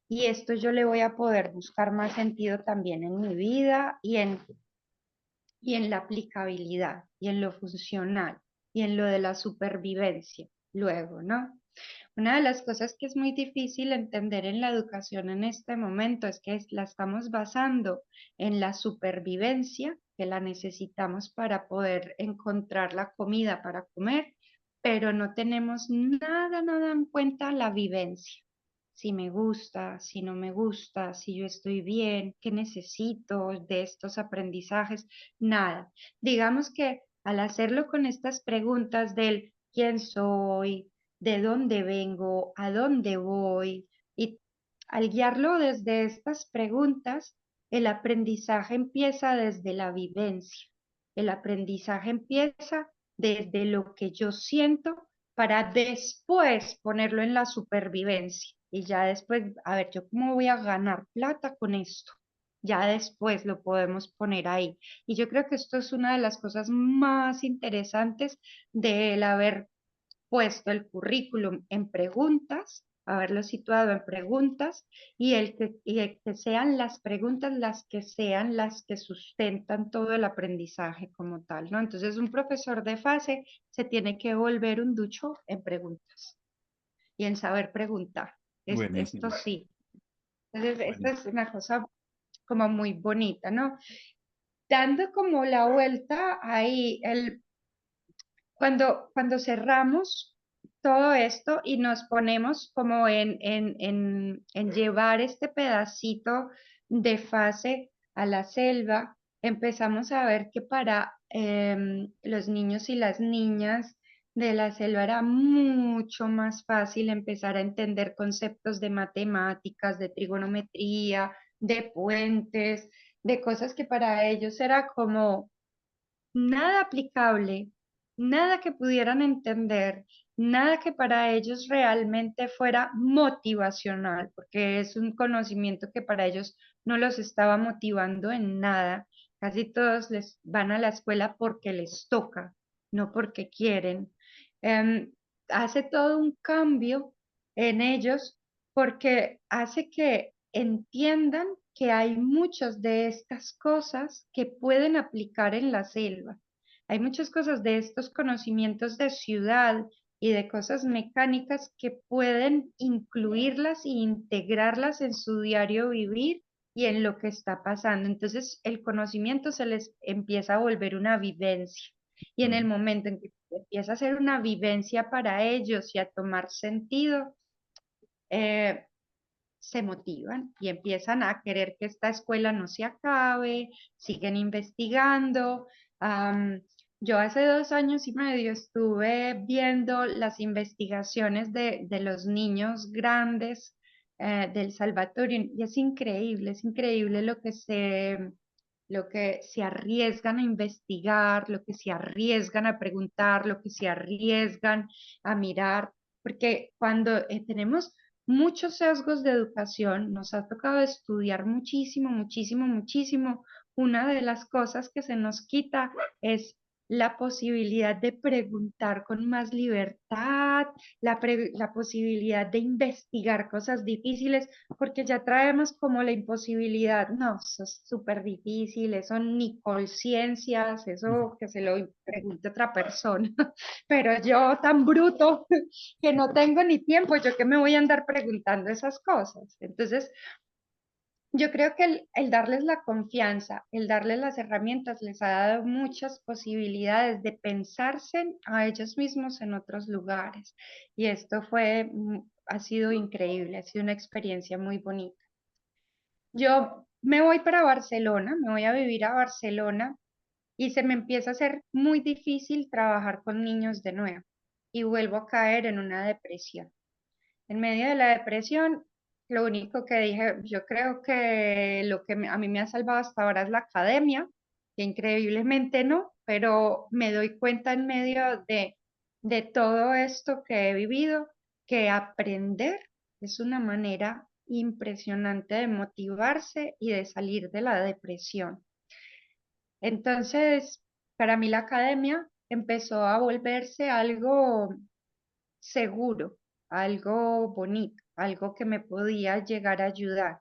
Y esto yo le voy a poder buscar más sentido también en mi vida y en la aplicabilidad y en lo funcional y en lo de la supervivencia luego, ¿no? Una de las cosas que es muy difícil entender en la educación en este momento es que la estamos basando en la supervivencia, que la necesitamos para poder encontrar la comida para comer, pero no tenemos nada en cuenta la vivencia. Si me gusta, si no me gusta, si yo estoy bien, qué necesito de estos aprendizajes, nada. Digamos que al hacerlo con estas preguntas del quién soy, de dónde vengo, a dónde voy. Y al guiarlo desde estas preguntas, el aprendizaje empieza desde la vivencia. El aprendizaje empieza desde lo que yo siento para después ponerlo en la supervivencia. Y ya después, a ver, ¿yo cómo voy a ganar plata con esto? Ya después lo podemos poner ahí. Y yo creo que esto es una de las cosas más interesantes del haber puesto el currículum en preguntas, haberlo situado en preguntas y el que sean las preguntas las que sustentan todo el aprendizaje como tal, ¿no? Entonces un profesor de fase se tiene que volver un ducho en preguntas y en saber preguntar. Esto Buenísimo, sí. Entonces, esta buenísimo. es una cosa como muy bonita, ¿no? Dando como la vuelta ahí, cuando cerramos todo esto y nos ponemos como en llevar este pedacito de fase a la selva, empezamos a ver que para los niños y las niñas de la selva era mucho más fácil empezar a entender conceptos de matemáticas, de trigonometría, de puentes, de cosas que para ellos era como nada aplicable, nada que pudieran entender, nada que para ellos realmente fuera motivacional, porque es un conocimiento que para ellos no los estaba motivando en nada. Casi todos les van a la escuela porque les toca, no porque quieren. Em, Hace todo un cambio en ellos porque hace que entiendan que hay muchas de estas cosas que pueden aplicar en la selva. Hay muchas cosas de estos conocimientos de ciudad y de cosas mecánicas que pueden incluirlas e integrarlas en su diario vivir y en lo que está pasando. Entonces, el conocimiento se les empieza a volver una vivencia. Y en el Mm, momento en que empieza a ser una vivencia para ellos y a tomar sentido, eh, se motivan y empiezan a querer que esta escuela no se acabe, siguen investigando. Am, yo hace 2 años y medio estuve viendo las investigaciones de los niños grandes del Salvatorio y es increíble lo que se arriesgan a investigar, lo que se arriesgan a preguntar, lo que se arriesgan a mirar, porque cuando tenemos muchos sesgos de educación, nos ha tocado estudiar muchísimo. Una de las cosas que se nos quita es la posibilidad de preguntar con más libertad, la posibilidad de investigar cosas difíciles, porque ya traemos como la imposibilidad, no, eso es súper difícil, eso ni conciencias, ujú. eso que se lo pregunte otra persona, pero yo tan bruto que no tengo ni tiempo, yo que me voy a andar preguntando esas cosas. Entonces, yo creo que el darles la confianza, el darles las herramientas, les ha dado muchas posibilidades de pensarse a ellos mismos en otros lugares. Y esto ha sido increíble, ha sido una experiencia muy bonita. Yo me voy para Barcelona, me voy a vivir a Barcelona y se me empieza a hacer muy difícil trabajar con niños de nuevo y vuelvo a caer en una depresión. En medio de la depresión, lo único que dije, yo creo que lo que a mí me ha salvado hasta ahora es la academia, que increíblemente no, pero me doy cuenta en medio de todo esto que he vivido, que aprender es una manera impresionante de motivarse y de salir de la depresión. Entonces, para mí la academia empezó a volverse algo seguro, algo bonito, algo que me podía llegar a ayudar.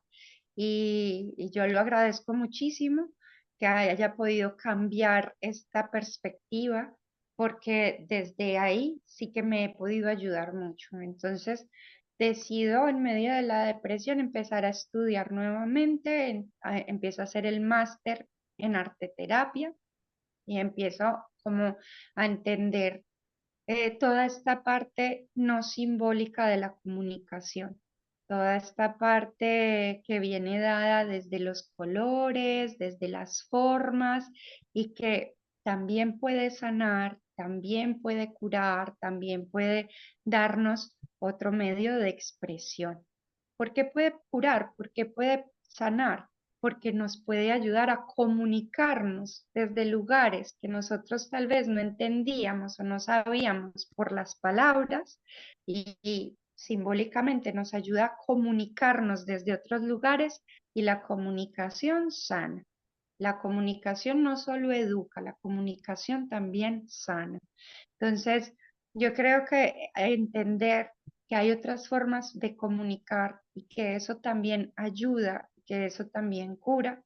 Y yo lo agradezco muchísimo que haya podido cambiar esta perspectiva, porque desde ahí sí que me he podido ayudar mucho. Entonces, decido en medio de la depresión empezar a estudiar nuevamente, empiezo a hacer el máster en arte terapia y empiezo como a entender toda esta parte no simbólica de la comunicación, toda esta parte que viene dada desde los colores, desde las formas y que también puede sanar, también puede curar, también puede darnos otro medio de expresión. ¿Por qué puede curar? ¿Por qué puede sanar? Porque nos puede ayudar a comunicarnos desde lugares que nosotros tal vez no entendíamos o no sabíamos por las palabras y simbólicamente nos ayuda a comunicarnos desde otros lugares y la comunicación sana. La comunicación no solo educa, la comunicación también sana. Entonces, yo creo que entender que hay otras formas de comunicar y que eso también ayuda, que eso también cura,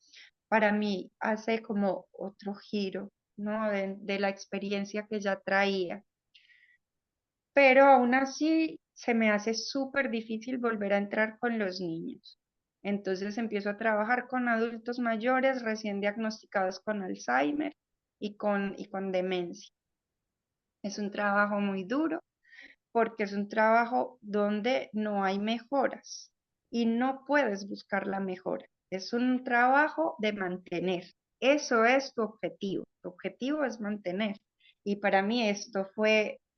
para mí hace como otro giro, ¿no? De la experiencia que ya traía. Pero aún así se me hace súper difícil volver a entrar con los niños. Entonces empiezo a trabajar con adultos mayores recién diagnosticados con Alzheimer y con demencia. Es un trabajo muy duro porque es un trabajo donde no hay mejoras y no puedes buscar la mejora. Es un trabajo de mantener. Eso es tu objetivo. Tu objetivo es mantener. Y para mí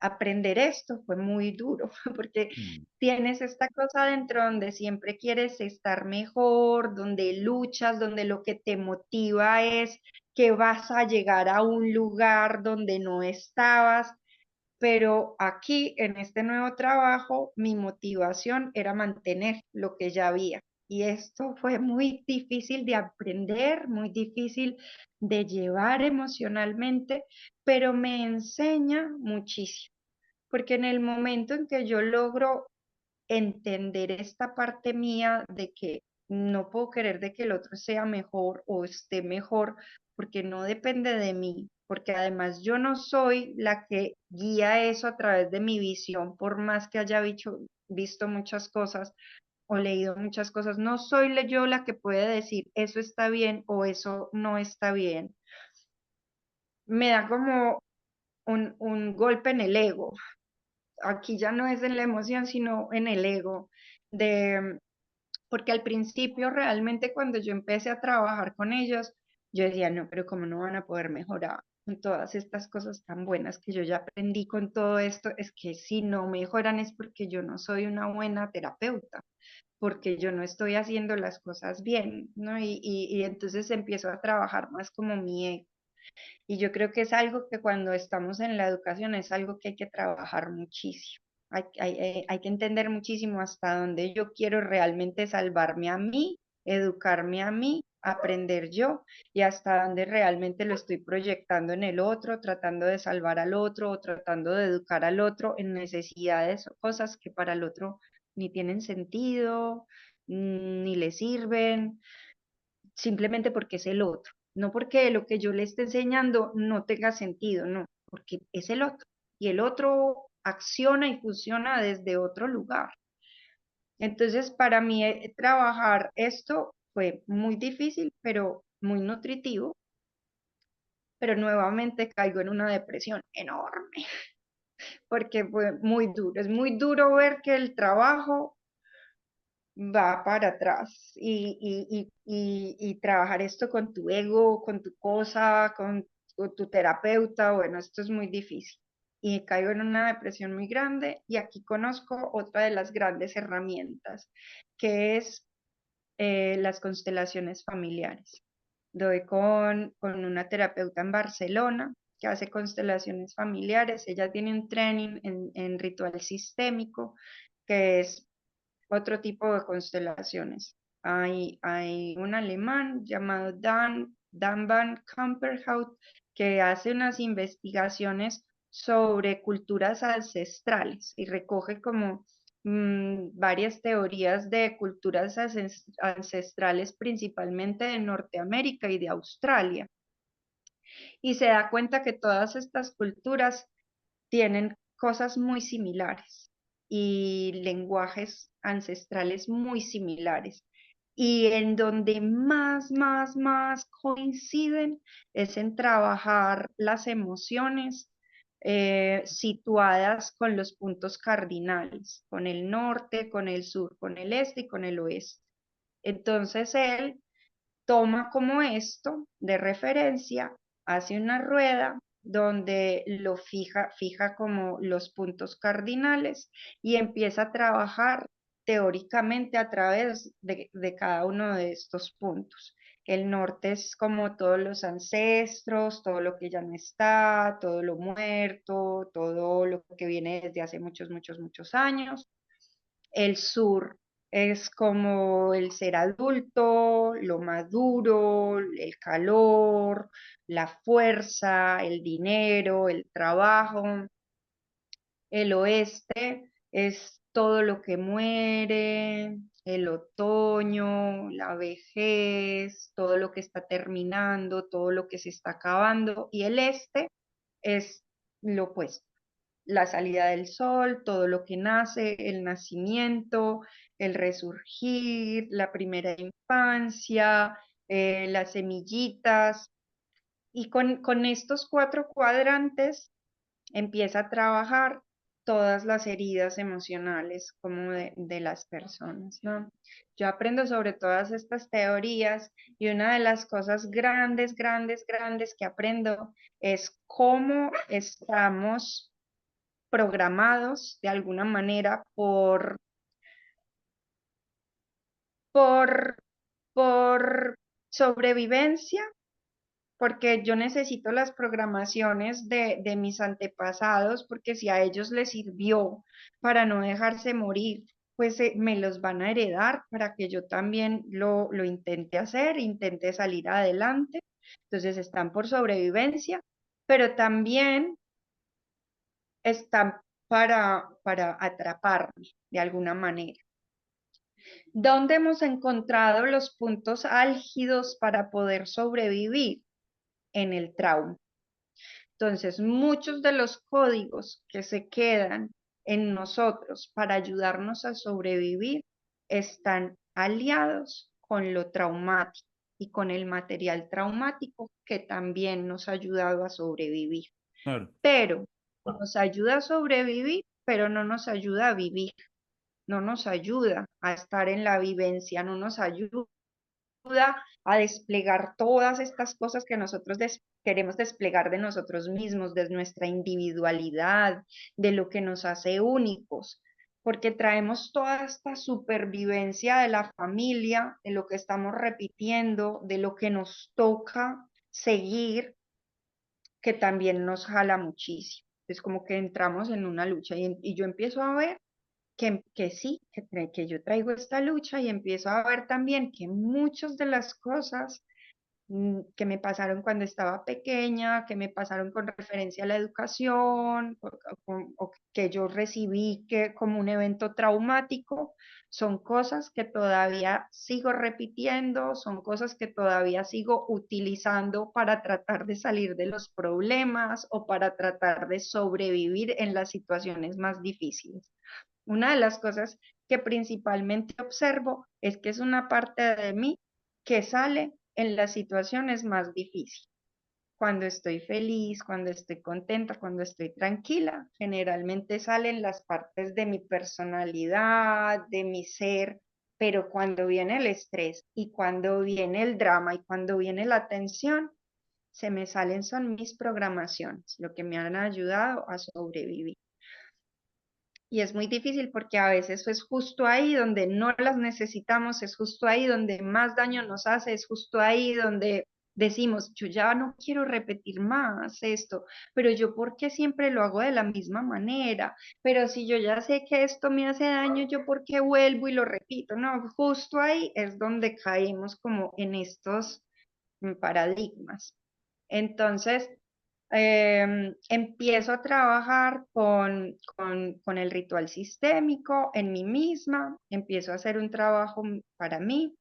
aprender esto fue muy duro, porque Mm. tienes esta cosa dentro donde siempre quieres estar mejor, donde luchas, donde lo que te motiva es que vas a llegar a un lugar donde no estabas, pero aquí en este nuevo trabajo mi motivación era mantener lo que ya había. Y esto fue muy difícil de aprender, muy difícil de llevar emocionalmente, pero me enseña muchísimo, porque en el momento en que yo logro entender esta parte mía de que no puedo querer de que el otro sea mejor o esté mejor, porque no depende de mí, porque además yo no soy la que guía eso a través de mi visión, por más que haya visto muchas cosas o leído muchas cosas, no soy yo la que puede decir eso está bien o eso no está bien. Me da como un golpe en el ego. Aquí ya no es en la emoción, sino en el ego, de porque al principio realmente cuando yo empecé a trabajar con ellos, yo decía, no, pero ¿cómo no van a poder mejorar con todas estas cosas tan buenas que yo ya aprendí con todo esto? Es que si no mejoran es porque yo no soy una buena terapeuta, porque yo no estoy haciendo las cosas bien, ¿no? Y entonces empiezo a trabajar más como mi ego. Y yo creo que es algo que cuando estamos en la educación es algo que hay que trabajar muchísimo. Hay que entender muchísimo hasta dónde yo quiero realmente salvarme a mí, educarme a mí, aprender yo y hasta dónde realmente lo estoy proyectando en el otro, tratando de salvar al otro o tratando de educar al otro en necesidades o cosas que para el otro ni tienen sentido, ni le sirven, simplemente porque es el otro, no porque lo que yo le esté enseñando no tenga sentido, no, porque es el otro y el otro acciona y funciona desde otro lugar. Entonces, para mí trabajar esto fue muy difícil, pero muy nutritivo, pero nuevamente caigo en una depresión enorme, porque fue muy duro, es muy duro ver que el trabajo va para atrás y trabajar esto con tu ego, con tu cosa, con tu terapeuta, bueno, esto es muy difícil. y caigo en una depresión muy grande y aquí conozco otra de las grandes herramientas, que es las constelaciones familiares. Doy con una terapeuta en Barcelona que hace constelaciones familiares. Ella tiene un training en ritual sistémico, que es otro tipo de constelaciones. Hay un alemán llamado Dan van Kamperhout que hace unas investigaciones sobre culturas ancestrales y recoge como varias teorías de culturas ancestrales, principalmente de Norteamérica y de Australia. Y se da cuenta que todas estas culturas tienen cosas muy similares y lenguajes ancestrales muy similares. Y en donde más coinciden es en trabajar las emociones situadas con los puntos cardinales, con el norte, con el sur, con el este y con el oeste. Entonces él toma como esto de referencia, hace una rueda donde lo fija como los puntos cardinales y empieza a trabajar teóricamente a través de cada uno de estos puntos. El norte es como todos los ancestros, todo lo que ya no está, todo lo muerto, todo lo que viene desde hace muchos años. El sur es como el ser adulto, lo maduro, el calor, la fuerza, el dinero, el trabajo. El oeste es todo lo que muere, el otoño, la vejez, todo lo que está terminando, todo lo que se está acabando. Y el este es lo opuesto, la salida del sol, todo lo que nace, el nacimiento, el resurgir, la primera infancia, las semillitas. Y con estos 4 cuadrantes empieza a trabajar todas las heridas emocionales como de las personas, ¿no? Yo aprendo sobre todas estas teorías y una de las cosas grandes que aprendo es cómo estamos programados de alguna manera por, por sobrevivencia, porque yo necesito las programaciones de mis antepasados, porque si a ellos les sirvió para no dejarse morir, pues me los van a heredar para que yo también lo intente hacer, intente salir adelante. Entonces están por sobrevivencia, pero también están para atraparme de alguna manera. ¿Dónde hemos encontrado los puntos álgidos para poder sobrevivir? En el trauma. Entonces, muchos de los códigos que se quedan en nosotros para ayudarnos a sobrevivir están aliados con lo traumático y con el material traumático que también nos ha ayudado a sobrevivir. Claro. Pero nos ayuda a sobrevivir, pero no nos ayuda a vivir, no nos ayuda a estar en la vivencia, no nos ayuda a desplegar todas estas cosas que nosotros queremos desplegar de nosotros mismos, de nuestra individualidad, de lo que nos hace únicos, porque traemos toda esta supervivencia de la familia, de lo que estamos repitiendo, de lo que nos toca seguir, que también nos jala muchísimo. Es como que entramos en una lucha y yo empiezo a ver que sí, que yo traigo esta lucha y empiezo a ver también que muchas de las cosas que me pasaron cuando estaba pequeña, que me pasaron con referencia a la educación, o que yo recibí que, como un evento traumático, son cosas que todavía sigo repitiendo, son cosas que todavía sigo utilizando para tratar de salir de los problemas o para tratar de sobrevivir en las situaciones más difíciles. Una de las cosas que principalmente observo es que es una parte de mí que sale en las situaciones más difíciles. Cuando estoy feliz, cuando estoy contenta, cuando estoy tranquila, generalmente salen las partes de mi personalidad, de mi ser, pero cuando viene el estrés y cuando viene el drama y cuando viene la tensión, se me salen son mis programaciones, lo que me han ayudado a sobrevivir. Y es muy difícil porque a veces es justo ahí donde no las necesitamos, es justo ahí donde más daño nos hace, es justo ahí donde decimos, yo ya no quiero repetir más esto, pero yo ¿por qué siempre lo hago de la misma manera? Pero si yo ya sé que esto me hace daño, yo ¿por qué vuelvo y lo repito? No, justo ahí es donde caemos como en estos paradigmas. Entonces, empiezo a trabajar con el ritual sistémico en mí misma, empiezo a hacer un trabajo para mí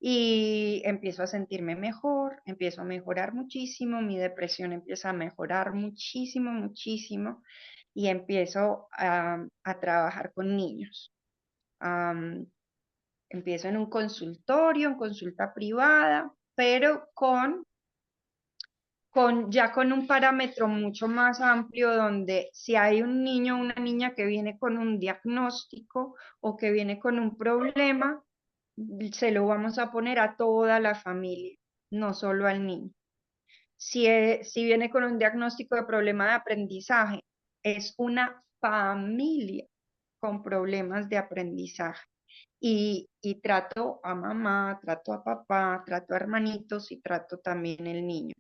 y empiezo a sentirme mejor, empiezo a mejorar muchísimo, mi depresión empieza a mejorar muchísimo, muchísimo y empiezo a trabajar con niños. Am, Empiezo en un consultorio, en consulta privada, pero ya con un parámetro mucho más amplio donde si hay un niño o una niña que viene con un diagnóstico o que viene con un problema, se lo vamos a poner a toda la familia, no solo al niño. Si viene con un diagnóstico de problema de aprendizaje, es una familia con problemas de aprendizaje. Y trato a mamá, trato a papá, trato a hermanitos y trato también el niño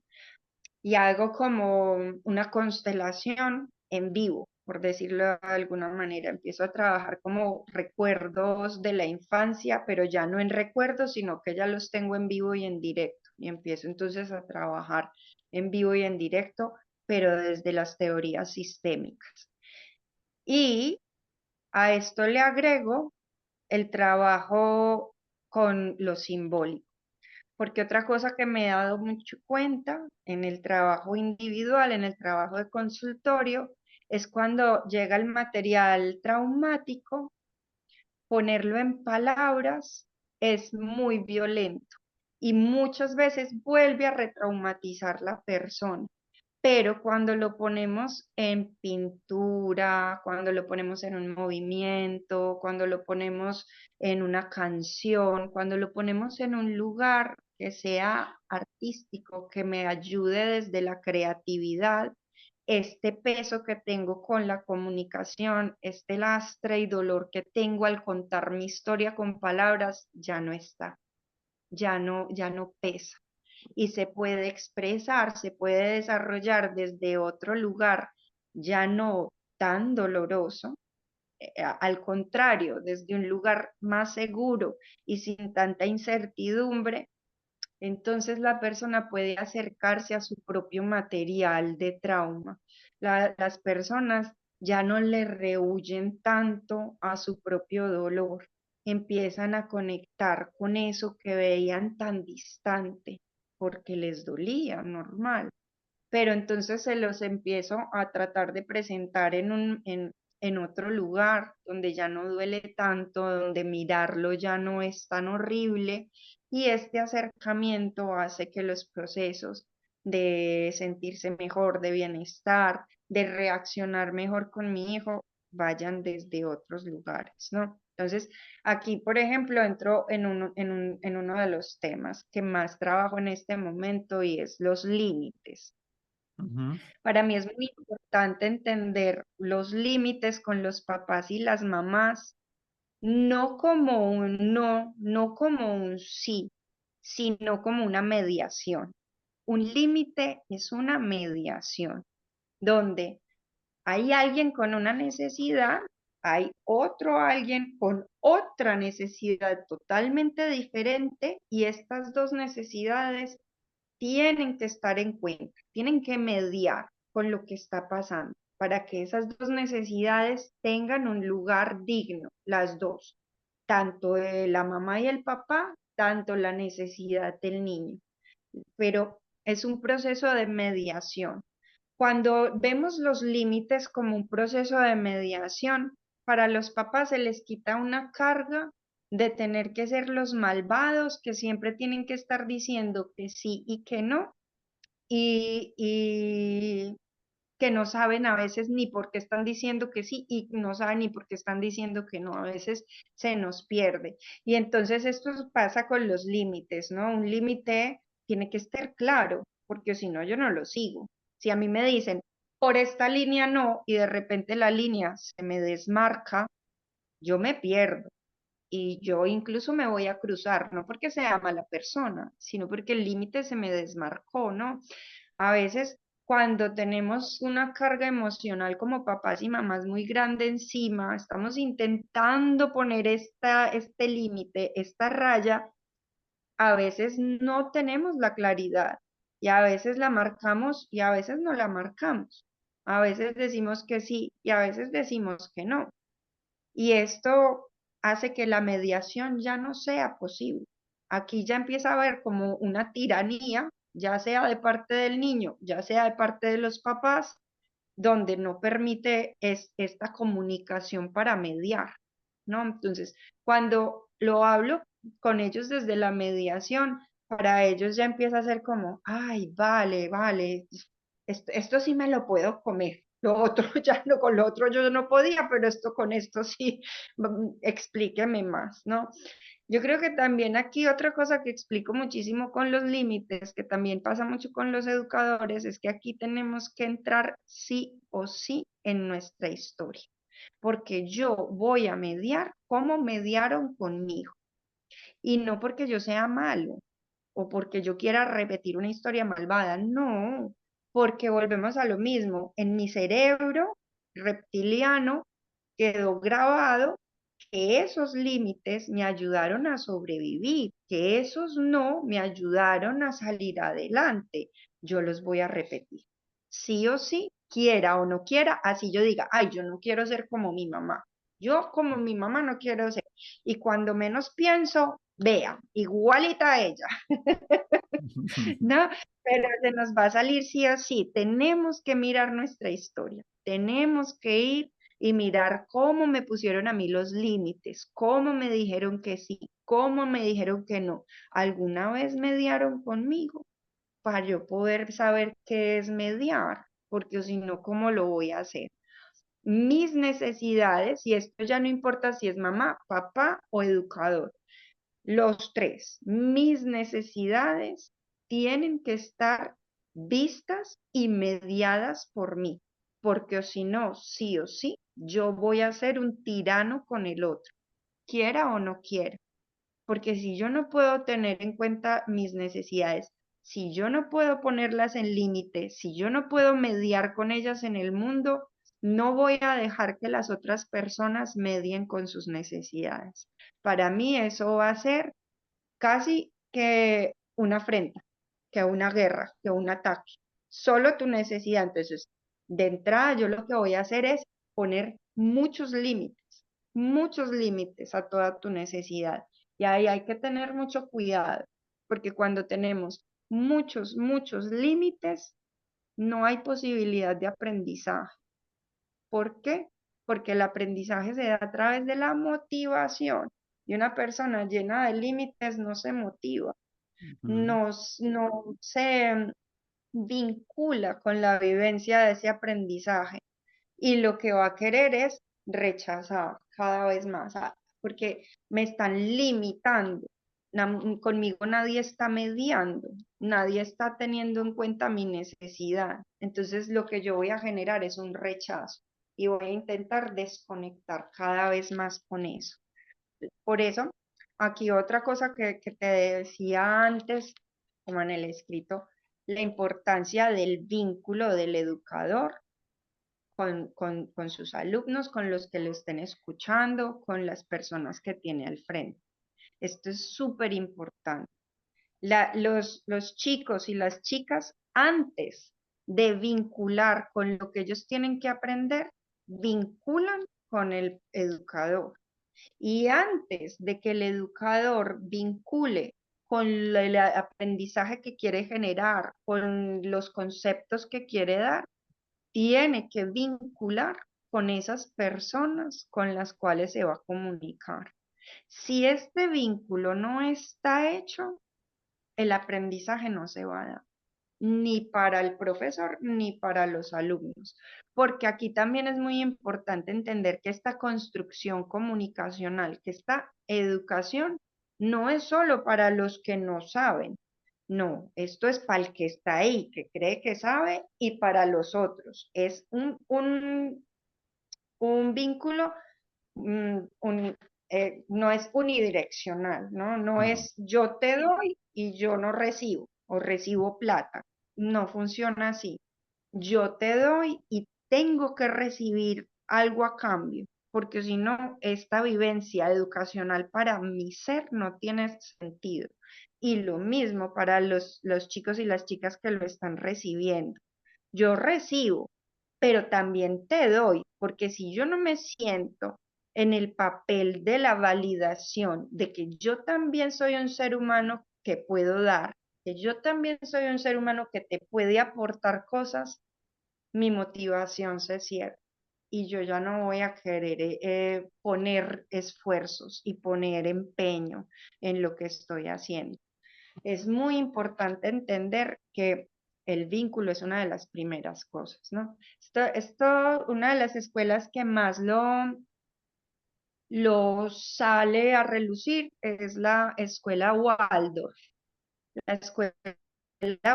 y hago como una constelación en vivo, por decirlo de alguna manera. Empiezo a trabajar como recuerdos de la infancia, pero ya no en recuerdos, sino que ya los tengo en vivo y en directo. Y empiezo entonces a trabajar en vivo y en directo, pero desde las teorías sistémicas. Y a esto le agrego el trabajo con lo simbólico. Porque otra cosa que me he dado mucho cuenta en el trabajo individual, en el trabajo de consultorio, es cuando llega el material traumático, ponerlo en palabras es muy violento y muchas veces vuelve a retraumatizar la persona. Pero cuando lo ponemos en pintura, cuando lo ponemos en un movimiento, cuando lo ponemos en una canción, cuando lo ponemos en un lugar que sea artístico, que me ayude desde la creatividad, este peso que tengo con la comunicación, este lastre y dolor que tengo al contar mi historia con palabras, ya no está, ya no pesa y se puede expresar, se puede desarrollar desde otro lugar, ya no tan doloroso, al contrario, desde un lugar más seguro y sin tanta incertidumbre, entonces la persona puede acercarse a su propio material de trauma. Las personas ya no le rehuyen tanto a su propio dolor, empiezan a conectar con eso que veían tan distante porque les dolía, normal, pero entonces se los empiezo a tratar de presentar en otro lugar donde ya no duele tanto, donde mirarlo ya no es tan horrible y este acercamiento hace que los procesos de sentirse mejor, de bienestar, de reaccionar mejor con mi hijo vayan desde otros lugares, ¿no? Entonces, aquí, por ejemplo, entro en uno de los temas que más trabajo en este momento y es los límites. Ujú. Para mí es muy importante entender los límites con los papás y las mamás, no como un no, no como un sí, sino como una mediación. Un límite es una mediación, donde hay alguien con una necesidad, hay otro alguien con otra necesidad totalmente diferente y estas dos necesidades tienen que estar en cuenta, tienen que mediar con lo que está pasando para que esas dos necesidades tengan un lugar digno, las dos, tanto de la mamá y el papá, tanto la necesidad del niño. Pero es un proceso de mediación. Cuando vemos los límites como un proceso de mediación, para los papás se les quita una carga de tener que ser los malvados que siempre tienen que estar diciendo que sí y que no, y que no saben a veces ni por qué están diciendo que sí y no saben ni por qué están diciendo que no, a veces se nos pierde. Y entonces esto pasa con los límites, ¿no? Un límite tiene que estar claro, porque si no, yo no lo sigo. Si a mí me dicen, por esta línea no, y de repente la línea se me desmarca, yo me pierdo. Y yo incluso me voy a cruzar, no porque sea mala persona, sino porque el límite se me desmarcó, ¿no? A veces cuando tenemos una carga emocional como papás y mamás muy grande encima, estamos intentando poner este límite, esta raya, a veces no tenemos la claridad y a veces la marcamos y a veces no la marcamos. A veces decimos que sí y a veces decimos que no. Y esto hace que la mediación ya no sea posible. Aquí ya empieza a haber como una tiranía, ya sea de parte del niño, ya sea de parte de los papás, donde no permite esta comunicación para mediar, ¿no? Entonces, cuando lo hablo con ellos desde la mediación, para ellos ya empieza a ser como, ay, vale, vale, esto sí me lo puedo comer. Lo otro ya no, con lo otro yo no podía, pero esto con esto sí, explíqueme más, ¿no? Yo creo que también aquí otra cosa que explico muchísimo con los límites, que también pasa mucho con los educadores, es que aquí tenemos que entrar sí o sí en nuestra historia, porque yo voy a mediar como mediaron conmigo y no porque yo sea malo o porque yo quiera repetir una historia malvada, no, porque volvemos a lo mismo, en mi cerebro reptiliano quedó grabado que esos límites me ayudaron a sobrevivir, que esos no me ayudaron a salir adelante. Yo los voy a repetir. Sí o sí, quiera o no quiera, así yo diga, ay, yo no quiero ser como mi mamá. Yo como mi mamá no quiero ser. Y cuando menos pienso, vea, igualita a ella. No, pero se nos va a salir sí o sí. Tenemos que mirar nuestra historia. Tenemos que ir y mirar cómo me pusieron a mí los límites, cómo me dijeron que sí, cómo me dijeron que no. ¿Alguna vez mediaron conmigo para yo poder saber qué es mediar? Porque si no, ¿cómo lo voy a hacer? Mis necesidades, y esto ya no importa si es mamá, papá o educador, los tres, mis necesidades tienen que estar vistas y mediadas por mí, porque o si no, sí o sí, yo voy a ser un tirano con el otro, quiera o no quiera, porque si yo no puedo tener en cuenta mis necesidades, si yo no puedo ponerlas en límite, si yo no puedo mediar con ellas en el mundo, no voy a dejar que las otras personas medien con sus necesidades. Para mí eso va a ser casi que una afrenta, que una guerra, que un ataque. Solo tu necesidad. Entonces, de entrada, yo lo que voy a hacer es poner muchos límites a toda tu necesidad. Y ahí hay que tener mucho cuidado, porque cuando tenemos muchos límites, no hay posibilidad de aprendizaje. ¿Por qué? Porque el aprendizaje se da a través de la motivación. Y una persona llena de límites no se motiva, Ujú. no se vincula con la vivencia de ese aprendizaje. Y lo que va a querer es rechazar cada vez más, porque me están limitando. Conmigo nadie está mediando, nadie está teniendo en cuenta mi necesidad. Entonces lo que yo voy a generar es un rechazo y voy a intentar desconectar cada vez más con eso. Por eso, aquí otra cosa que te decía antes, como en el escrito, la importancia del vínculo del educador con sus alumnos, con los que lo estén escuchando, con las personas que tiene al frente. Esto es súper importante. Los chicos y las chicas, antes de vincular con lo que ellos tienen que aprender, vinculan con el educador. Y antes de que el educador vincule con el aprendizaje que quiere generar, con los conceptos que quiere dar, tiene que vincular con esas personas con las cuales se va a comunicar. Si este vínculo no está hecho, el aprendizaje no se va a dar, ni para el profesor ni para los alumnos, porque aquí también es muy importante entender que esta construcción comunicacional, que esta educación no es solo para los que no saben, No, esto es para el que está ahí, que cree que sabe, y para los otros. Es un vínculo, no es unidireccional, ¿no? No Mm. es yo te doy y yo no recibo, o recibo plata. No funciona así. Yo te doy y tengo que recibir algo a cambio, porque si no, esta vivencia educacional para mi ser no tiene sentido. Y lo mismo para los chicos y las chicas que lo están recibiendo. Yo recibo, pero también te doy, porque si yo no me siento en el papel de la validación de que yo también soy un ser humano que puedo dar, que yo también soy un ser humano que te puede aportar cosas, mi motivación se cierra y yo ya no voy a querer poner esfuerzos y poner empeño en lo que estoy haciendo. Es muy importante entender que el vínculo es una de las primeras cosas, ¿no? Una de las escuelas que más lo sale a relucir es la escuela Waldorf. La escuela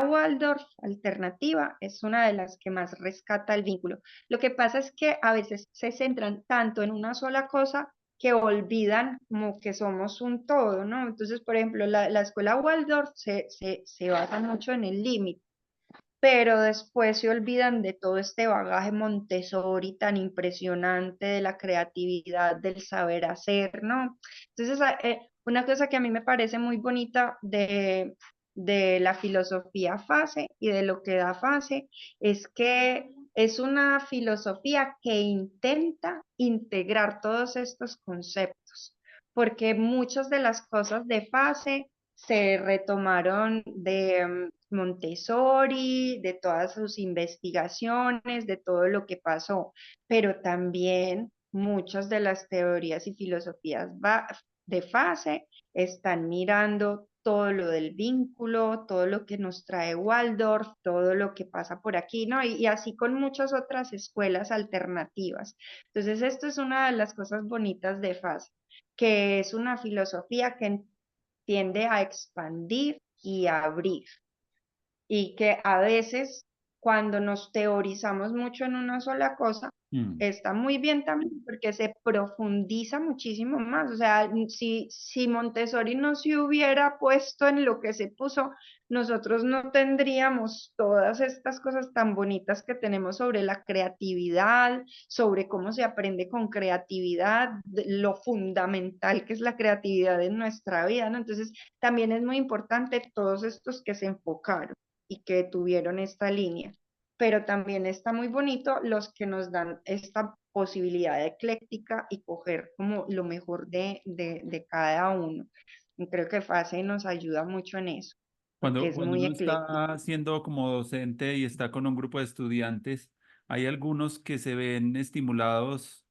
Waldorf alternativa es una de las que más rescata el vínculo. Lo que pasa es que a veces se centran tanto en una sola cosa que olvidan como que somos un todo, ¿no? Entonces, por ejemplo, la escuela Waldorf se basa mucho en el límite, pero después se olvidan de todo este bagaje Montessori tan impresionante de la creatividad, del saber hacer, ¿no? Entonces, una cosa que a mí me parece muy bonita de la filosofía Fase y de lo que da Fase es que es una filosofía que intenta integrar todos estos conceptos, porque muchas de las cosas de Fase se retomaron de Montessori, de todas sus investigaciones, de todo lo que pasó, pero también muchas de las teorías y filosofías de fase están mirando todo lo del vínculo, todo lo que nos trae Waldorf, todo lo que pasa por aquí, ¿no? Y así con muchas otras escuelas alternativas. Entonces, esto es una de las cosas bonitas de fase, que es una filosofía que tiende a expandir y a abrir y que a veces cuando nos teorizamos mucho en una sola cosa, Mm. está muy bien también porque se profundiza muchísimo más. O sea, si Montessori no se hubiera puesto en lo que se puso, nosotros no tendríamos todas estas cosas tan bonitas que tenemos sobre la creatividad, sobre cómo se aprende con creatividad, lo fundamental que es la creatividad en nuestra vida, ¿no? Entonces, también es muy importante todos estos que se enfocaron y que tuvieron esta línea. Pero también está muy bonito los que nos dan esta posibilidad de ecléctica y coger como lo mejor de cada uno. Y creo que FASE nos ayuda mucho en eso, porque es Cuando muy uno está ecléctico. siendo como docente y está con un grupo de estudiantes, hay algunos que se ven estimulados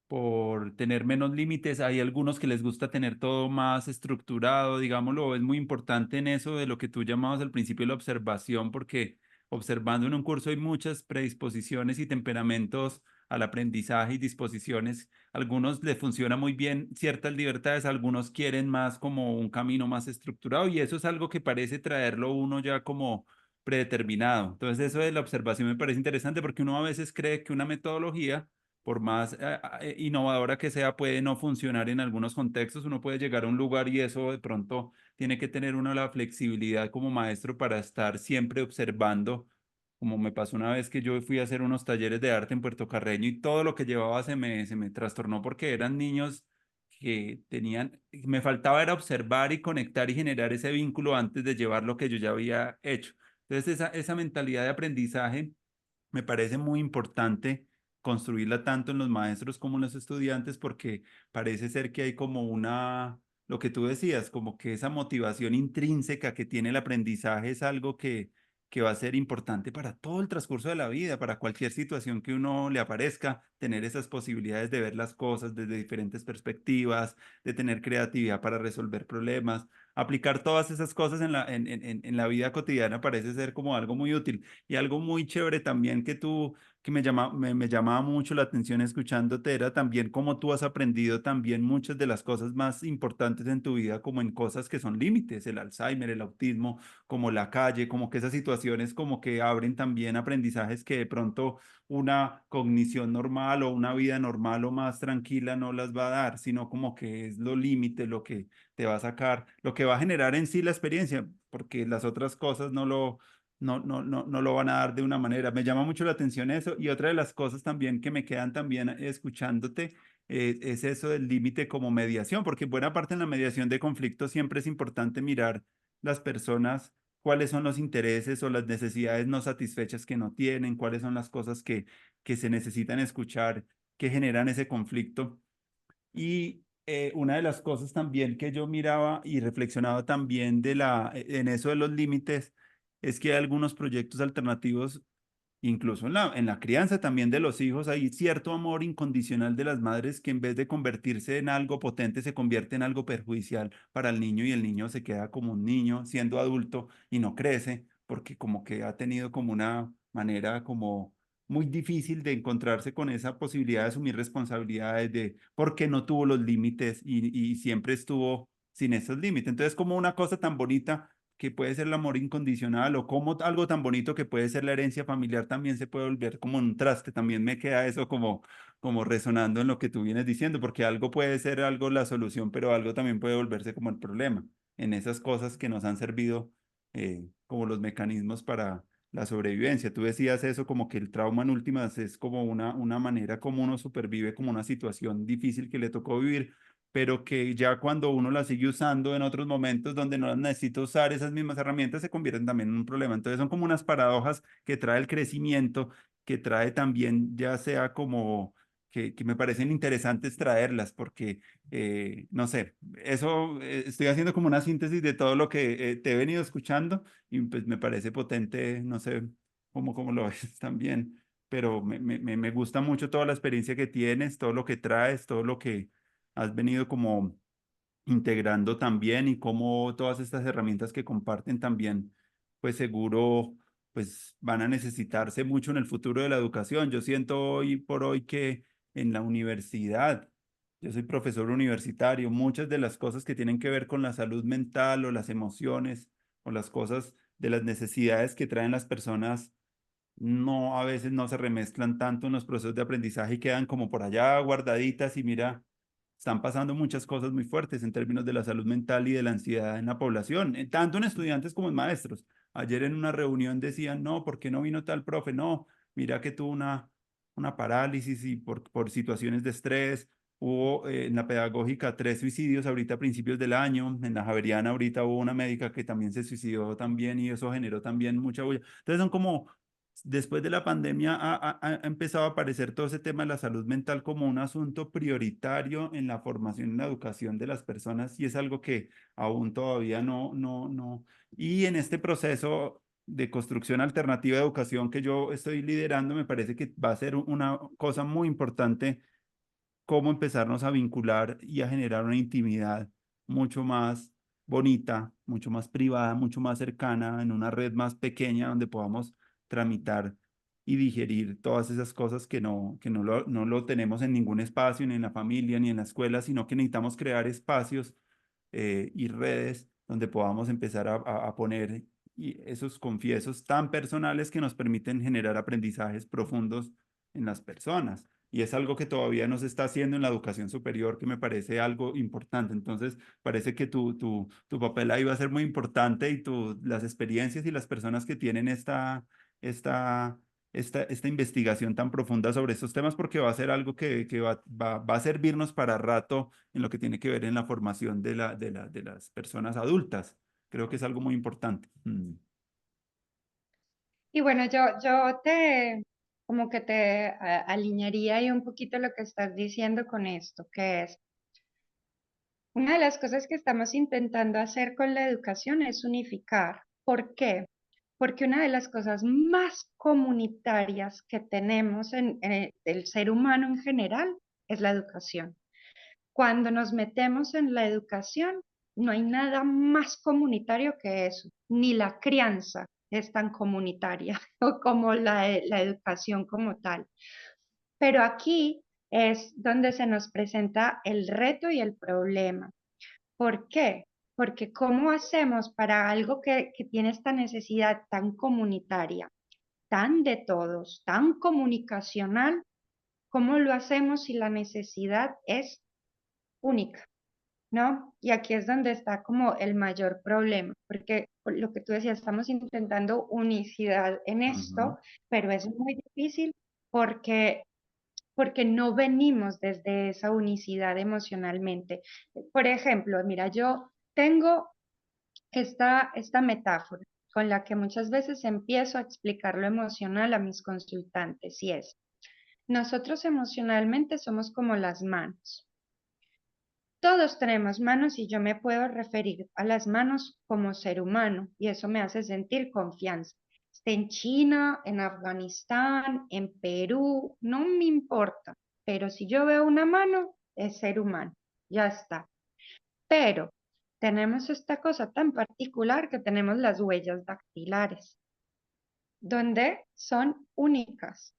por tener menos límites, hay algunos que les gusta tener todo más estructurado, digámoslo, es muy importante en eso de lo que tú llamabas al principio la observación, porque observando en un curso hay muchas predisposiciones y temperamentos al aprendizaje y disposiciones. Algunos les funciona muy bien ciertas libertades, algunos quieren más como un camino más estructurado y eso es algo que parece traerlo uno ya como predeterminado. Entonces eso de la observación me parece interesante porque uno a veces cree que una metodología por más innovadora que sea, puede no funcionar en algunos contextos. Uno puede llegar a un lugar y eso de pronto tiene que tener uno la flexibilidad como maestro para estar siempre observando. Como me pasó una vez que yo fui a hacer unos talleres de arte en Puerto Carreño y todo lo que llevaba se me trastornó porque eran niños que tenían, me faltaba era observar y conectar y generar ese vínculo antes de llevar lo que yo ya había hecho. Entonces, esa mentalidad de aprendizaje me parece muy importante construirla tanto en los maestros como en los estudiantes porque parece ser que hay como una, lo que tú decías, como que esa motivación intrínseca que tiene el aprendizaje es algo que va a ser importante para todo el transcurso de la vida, para cualquier situación que uno le aparezca, tener esas posibilidades de ver las cosas desde diferentes perspectivas, de tener creatividad para resolver problemas. Aplicar todas esas cosas en en la vida cotidiana parece ser como algo muy útil. Y algo muy chévere también que tú que me llamaba mucho la atención escuchándote era también cómo tú has aprendido también muchas de las cosas más importantes en tu vida, como en cosas que son límites, el Alzheimer, el autismo, como la calle, como que esas situaciones como que abren también aprendizajes que de pronto una cognición normal o una vida normal o más tranquila no las va a dar, sino como que es lo límite, lo que te va a sacar, lo que va a generar en sí la experiencia, porque las otras cosas no lo van a dar de una manera. Me llama mucho la atención eso. Y otra de las cosas también que me quedan también escuchándote es eso del límite como mediación, porque en buena parte en la mediación de conflictos siempre es importante mirar las personas, cuáles son los intereses o las necesidades no satisfechas que no tienen, cuáles son las cosas que se necesitan escuchar, que generan ese conflicto. Y una de las cosas también que yo miraba y reflexionaba también en eso de los límites es que hay algunos proyectos alternativos, incluso en la crianza también de los hijos, hay cierto amor incondicional de las madres que en vez de convertirse en algo potente, se convierte en algo perjudicial para el niño y el niño se queda como un niño siendo adulto y no crece porque como que ha tenido como una manera como muy difícil de encontrarse con esa posibilidad de asumir responsabilidades de porque no tuvo los límites y siempre estuvo sin esos límites. Entonces, como una cosa tan bonita que puede ser el amor incondicional o como algo tan bonito que puede ser la herencia familiar también se puede volver como un traste. También me queda eso como resonando en lo que tú vienes diciendo, porque algo puede ser algo la solución, pero algo también puede volverse como el problema en esas cosas que nos han servido como los mecanismos para la sobrevivencia. Tú decías eso como que el trauma en últimas es como una manera como uno supervive como una situación difícil que le tocó vivir, pero que ya cuando uno las sigue usando en otros momentos donde no las necesita usar esas mismas herramientas se convierten también en un problema. Entonces son como unas paradojas que trae el crecimiento, que trae también ya sea como que me parecen interesantes traerlas porque, no sé, eso estoy haciendo como una síntesis de todo lo que te he venido escuchando y pues me parece potente, no sé cómo lo ves también, pero me gusta mucho toda la experiencia que tienes, todo lo que traes, todo lo que has venido como integrando también y cómo todas estas herramientas que comparten también, pues seguro, pues van a necesitarse mucho en el futuro de la educación. Yo siento hoy por hoy que en la universidad, yo soy profesor universitario, muchas de las cosas que tienen que ver con la salud mental o las emociones o las cosas de las necesidades que traen las personas no, a veces no se remezclan tanto en los procesos de aprendizaje y quedan como por allá guardaditas y mira, están pasando muchas cosas muy fuertes en términos de la salud mental y de la ansiedad en la población, tanto en estudiantes como en maestros. Ayer en una reunión decían, no, ¿por qué no vino tal profe? No, mira que tuvo una parálisis y por situaciones de estrés. Hubo en la pedagógica 3 suicidios ahorita a principios del año. En la Javeriana ahorita hubo una médica que también se suicidó también y eso generó también mucha bulla. Entonces son como después de la pandemia ha empezado a aparecer todo ese tema de la salud mental como un asunto prioritario en la formación y la educación de las personas y es algo que aún todavía no. Y en este proceso de construcción alternativa de educación que yo estoy liderando, me parece que va a ser una cosa muy importante cómo empezarnos a vincular y a generar una intimidad mucho más bonita, mucho más privada, mucho más cercana, en una red más pequeña donde podamos tramitar y digerir todas esas cosas no lo tenemos en ningún espacio, ni en la familia, ni en la escuela, sino que necesitamos crear espacios y redes donde podamos empezar a poner esos confiesos tan personales que nos permiten generar aprendizajes profundos en las personas. Y es algo que todavía no se está haciendo en la educación superior, que me parece algo importante. Entonces, parece que tu papel ahí va a ser muy importante y las experiencias y las personas que tienen esta, esta investigación tan profunda sobre estos temas, porque va a ser algo que va a servirnos para rato en lo que tiene que ver en la formación de las personas adultas. Creo que es algo muy importante. Mm. Y bueno, yo como que te alinearía ahí un poquito lo que estás diciendo con esto, que es una de las cosas que estamos intentando hacer con la educación es unificar. ¿Por qué? Porque una de las cosas más comunitarias que tenemos en el ser humano en general es la educación. Cuando nos metemos en la educación, no hay nada más comunitario que eso, ni la crianza. es tan comunitaria o como la educación como tal. Pero aquí es donde se nos presenta el reto y el problema. ¿Por qué? Porque ¿cómo hacemos para algo que tiene esta necesidad tan comunitaria, tan de todos, tan comunicacional? ¿Cómo lo hacemos si la necesidad es única? ¿No? Y aquí es donde está como el mayor problema, porque por lo que tú decías, estamos intentando unicidad en Ujú, esto, pero es muy difícil porque no venimos desde esa unicidad emocionalmente. Por ejemplo, mira, yo tengo esta metáfora con la que muchas veces empiezo a explicar lo emocional a mis consultantes y es, nosotros emocionalmente somos como las manos. Todos tenemos manos y yo me puedo referir a las manos como ser humano y eso me hace sentir confianza. Esté en China, en Afganistán, en Perú, no me importa, pero si yo veo una mano, es ser humano, ya está. Pero tenemos esta cosa tan particular que tenemos las huellas dactilares donde son únicas.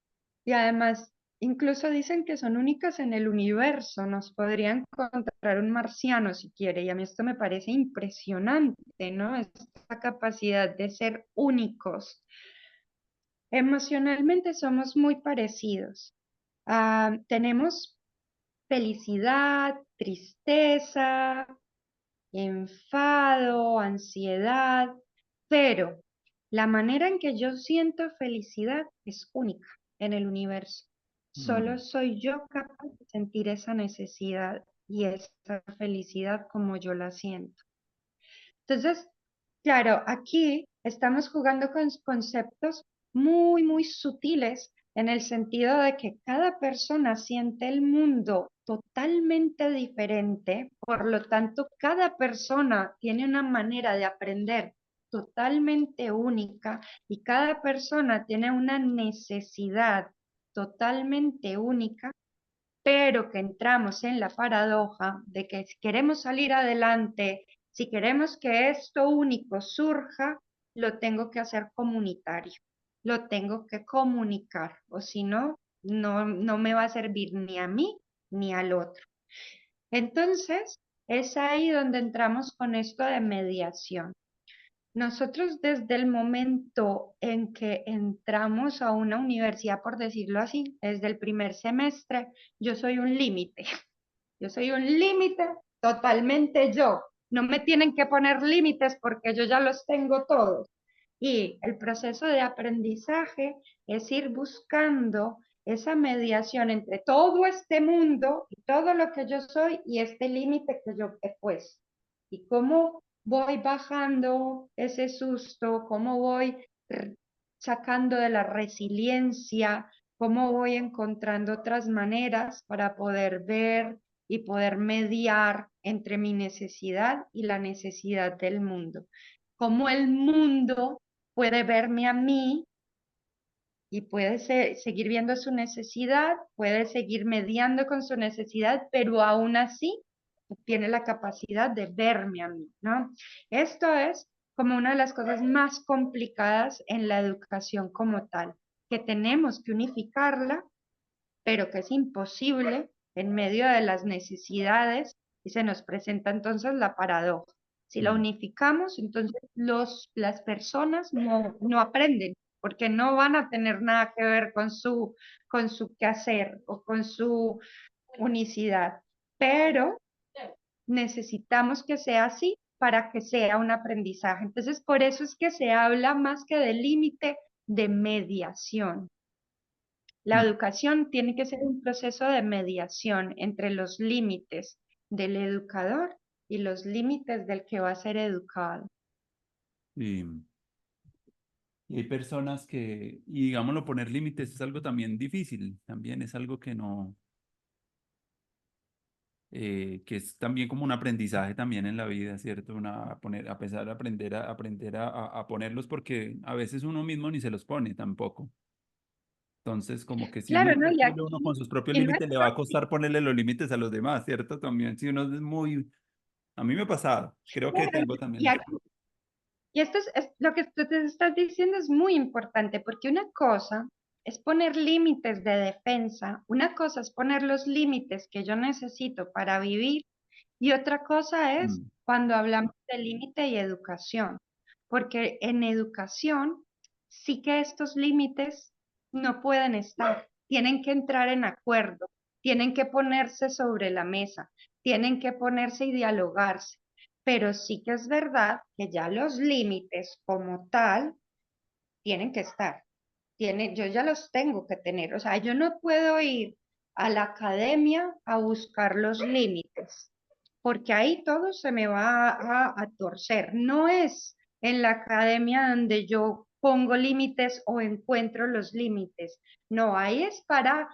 Y además, incluso dicen que son únicas en el universo. Nos podría encontrar un marciano si quiere. Y a mí esto me parece impresionante, ¿no? Esta capacidad de ser únicos. Emocionalmente somos muy parecidos. Tenemos felicidad, tristeza, enfado, ansiedad, pero la manera en que yo siento felicidad es única en el universo. Solo mm, soy yo capaz de sentir esa necesidad y esa felicidad como yo la siento. Entonces, claro, aquí estamos jugando con conceptos muy, muy sutiles en el sentido de que cada persona siente el mundo totalmente diferente, por lo tanto, cada persona tiene una manera de aprender totalmente única y cada persona tiene una necesidad totalmente única, pero que entramos en la paradoja de que si queremos salir adelante, si queremos que esto único surja, lo tengo que hacer comunitario, lo tengo que comunicar, o si no, no me va a servir ni a mí ni al otro. Entonces, es ahí donde entramos con esto de mediación. Nosotros desde el momento en que entramos a una universidad, por decirlo así, desde el primer semestre, yo soy un límite. Yo soy un límite totalmente yo. No me tienen que poner límites porque yo ya los tengo todos. Y el proceso de aprendizaje es ir buscando esa mediación entre todo este mundo y todo lo que yo soy y este límite que yo he puesto. Y cómo voy bajando ese susto, cómo voy sacando de la resiliencia, cómo voy encontrando otras maneras para poder ver y poder mediar entre mi necesidad y la necesidad del mundo. Cómo el mundo puede verme a mí y puede seguir viendo su necesidad, puede seguir mediando con su necesidad, pero aún así tiene la capacidad de verme a mí, ¿no? Esto es como una de las cosas más complicadas en la educación como tal, que tenemos que unificarla, pero que es imposible en medio de las necesidades y se nos presenta entonces la paradoja. Si la mm. unificamos, entonces las personas no aprenden porque no van a tener nada que ver con su quehacer o con su unicidad. Pero necesitamos que sea así para que sea un aprendizaje. Entonces, por eso es que se habla más que de límite, de mediación. La Mm. educación tiene que ser un proceso de mediación entre los límites del educador y los límites del que va a ser educado. Y hay personas y digámoslo, poner límites es algo también difícil, también es algo que no, que es también como un aprendizaje también en la vida, ¿cierto? A pesar de aprender a ponerlos porque a veces uno mismo ni se los pone tampoco. Entonces, como que si uno Claro, es ¿no? flexible, uno con sus propios Y no es límites le va a fácil. costar ponerle los límites a los demás, ¿cierto? También, si uno es muy... A mí me ha pasado, creo que Claro, tengo también y eso. aquí Y esto lo que tú te estás diciendo es muy importante porque una cosa es poner límites de defensa, una cosa es poner los límites que yo necesito para vivir y otra cosa es Mm, cuando hablamos de límite y educación, porque en educación sí que estos límites no pueden estar, tienen que entrar en acuerdo, tienen que ponerse sobre la mesa, tienen que ponerse y dialogarse, pero sí que es verdad que ya los límites como tal tienen que estar, yo ya los tengo que tener, o sea, yo no puedo ir a la academia a buscar los límites porque ahí todo se me va a torcer. No es en la academia donde yo pongo límites o encuentro los límites. No, ahí es para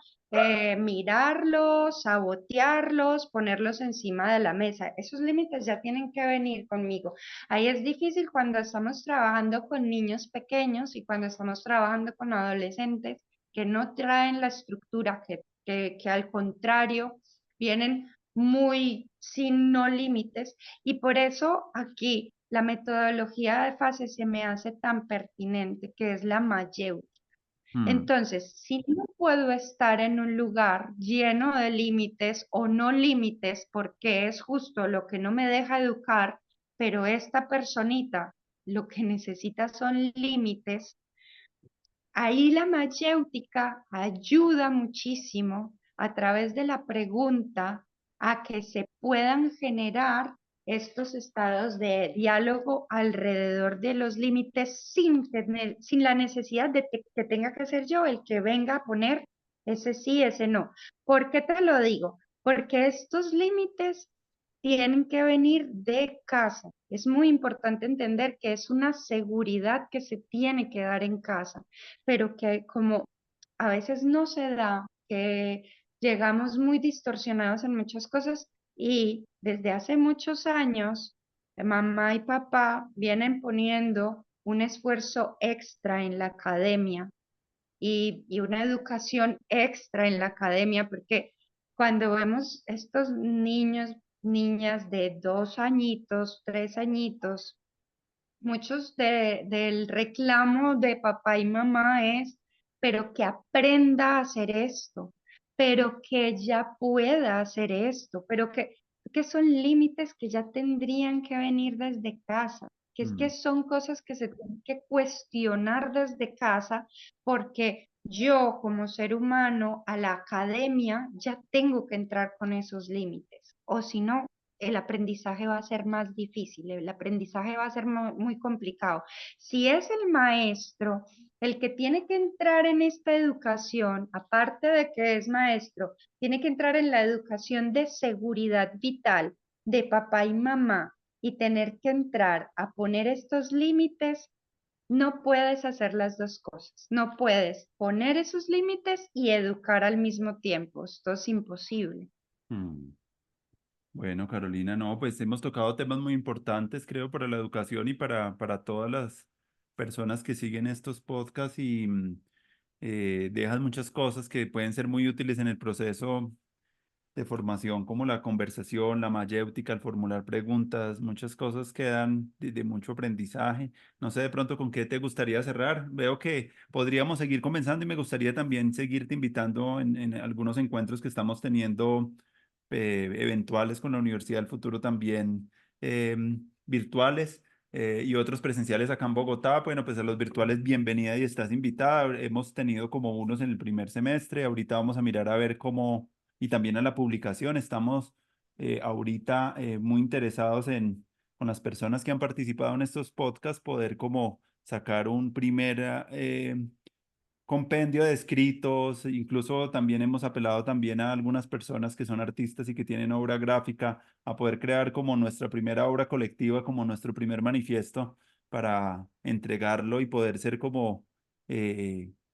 mirarlos, sabotearlos, ponerlos encima de la mesa. Esos límites ya tienen que venir conmigo. Ahí es difícil cuando estamos trabajando con niños pequeños y cuando estamos trabajando con adolescentes que no traen la estructura, que al contrario vienen muy sin no límites y por eso aquí la metodología de fase se me hace tan pertinente, que es la mayéutica. mm, Entonces, si no puedo estar en un lugar lleno de límites o no límites, porque es justo lo que no me deja educar, pero esta personita lo que necesita son límites, ahí la mayéutica ayuda muchísimo a través de la pregunta a que se puedan generar estos estados de diálogo alrededor de los límites sin la necesidad de que tenga que ser yo el que venga a poner ese sí, ese no. ¿Por qué te lo digo? Porque estos límites tienen que venir de casa. Es muy importante entender que es una seguridad que se tiene que dar en casa, pero que como a veces no se da, que llegamos muy distorsionados en muchas cosas y desde hace muchos años, mamá y papá vienen poniendo un esfuerzo extra en la academia y una educación extra en la academia, porque cuando vemos estos niños, niñas de 2 añitos, 3 añitos, muchos del reclamo de papá y mamá es, pero que aprenda a hacer esto, pero que ya pueda hacer esto, que son límites que ya tendrían que venir desde casa, que es que mm, son cosas que se tienen que cuestionar desde casa, porque yo como ser humano a la academia ya tengo que entrar con esos límites, o si no, el aprendizaje va a ser más difícil, el aprendizaje va a ser muy complicado. Si es el maestro el que tiene que entrar en esta educación, aparte de que es maestro, tiene que entrar en la educación de seguridad vital de papá y mamá y tener que entrar a poner estos límites, no puedes hacer las dos cosas. No puedes poner esos límites y educar al mismo tiempo. Esto es imposible. mm. Bueno, Carolina, no, pues hemos tocado temas muy importantes, creo, para la educación y para todas las personas que siguen estos podcasts y dejas muchas cosas que pueden ser muy útiles en el proceso de formación, como la conversación, la mayéutica, el formular preguntas, muchas cosas quedan de mucho aprendizaje. No sé de pronto con qué te gustaría cerrar. Veo que podríamos seguir conversando y me gustaría también seguirte invitando en algunos encuentros que estamos teniendo eventuales con la Universidad del Futuro también virtuales. Y otros presenciales acá en Bogotá. Bueno, pues a los virtuales bienvenida y estás invitada. Hemos tenido como unos en el primer semestre. Ahorita vamos a mirar a ver cómo, y también a la publicación. Estamos ahorita muy interesados con las personas que han participado en estos podcasts, poder como sacar un primer compendio de escritos. Incluso también hemos apelado también a algunas personas que son artistas y que tienen obra gráfica, a poder crear como nuestra primera obra colectiva, como nuestro primer manifiesto para entregarlo y poder ser como,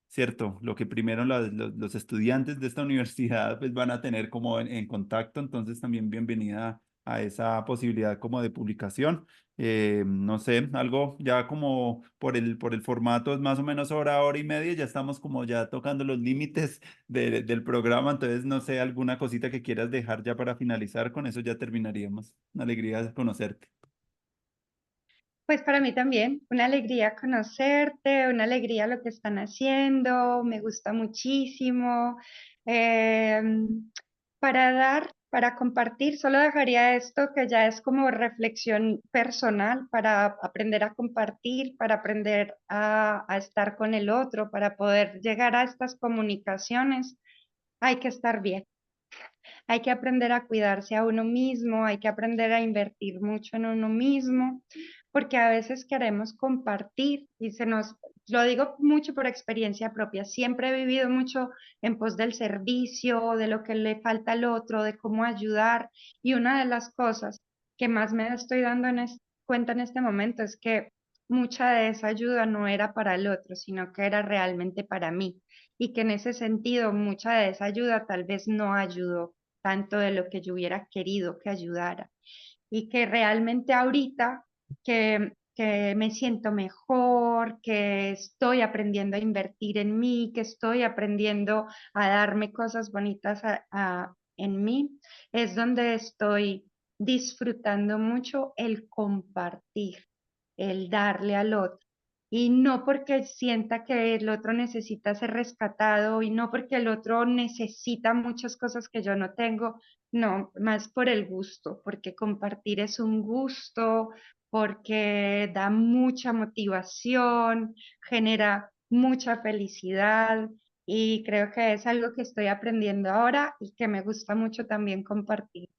cierto, lo que primero los estudiantes de esta universidad pues van a tener como en contacto. Entonces también bienvenida a esa posibilidad como de publicación. No sé, algo ya como por el formato es más o menos hora, hora y media, ya estamos como ya tocando los límites del programa. Entonces no sé, alguna cosita que quieras dejar ya para finalizar, con eso ya terminaríamos. Una alegría conocerte. Pues para mí también, una alegría conocerte, una alegría lo que están haciendo, me gusta muchísimo. Para dar, para compartir, solo dejaría esto que ya es como reflexión personal para aprender a compartir, para aprender a estar con el otro, para poder llegar a estas comunicaciones. Hay que estar bien. Hay que aprender a cuidarse a uno mismo, hay que aprender a invertir mucho en uno mismo, porque a veces queremos compartir y lo digo mucho por experiencia propia, siempre he vivido mucho en pos del servicio, de lo que le falta al otro, de cómo ayudar, y una de las cosas que más me estoy dando cuenta en este momento es que mucha de esa ayuda no era para el otro, sino que era realmente para mí, y que en ese sentido mucha de esa ayuda tal vez no ayudó tanto de lo que yo hubiera querido que ayudara. Y que realmente ahorita que me siento mejor, que estoy aprendiendo a invertir en mí, que estoy aprendiendo a darme cosas bonitas en mí, es donde estoy disfrutando mucho el compartir, el darle al otro. Y no porque sienta que el otro necesita ser rescatado y no porque el otro necesita muchas cosas que yo no tengo, no, más por el gusto, porque compartir es un gusto, porque da mucha motivación, genera mucha felicidad y creo que es algo que estoy aprendiendo ahora y que me gusta mucho también compartir.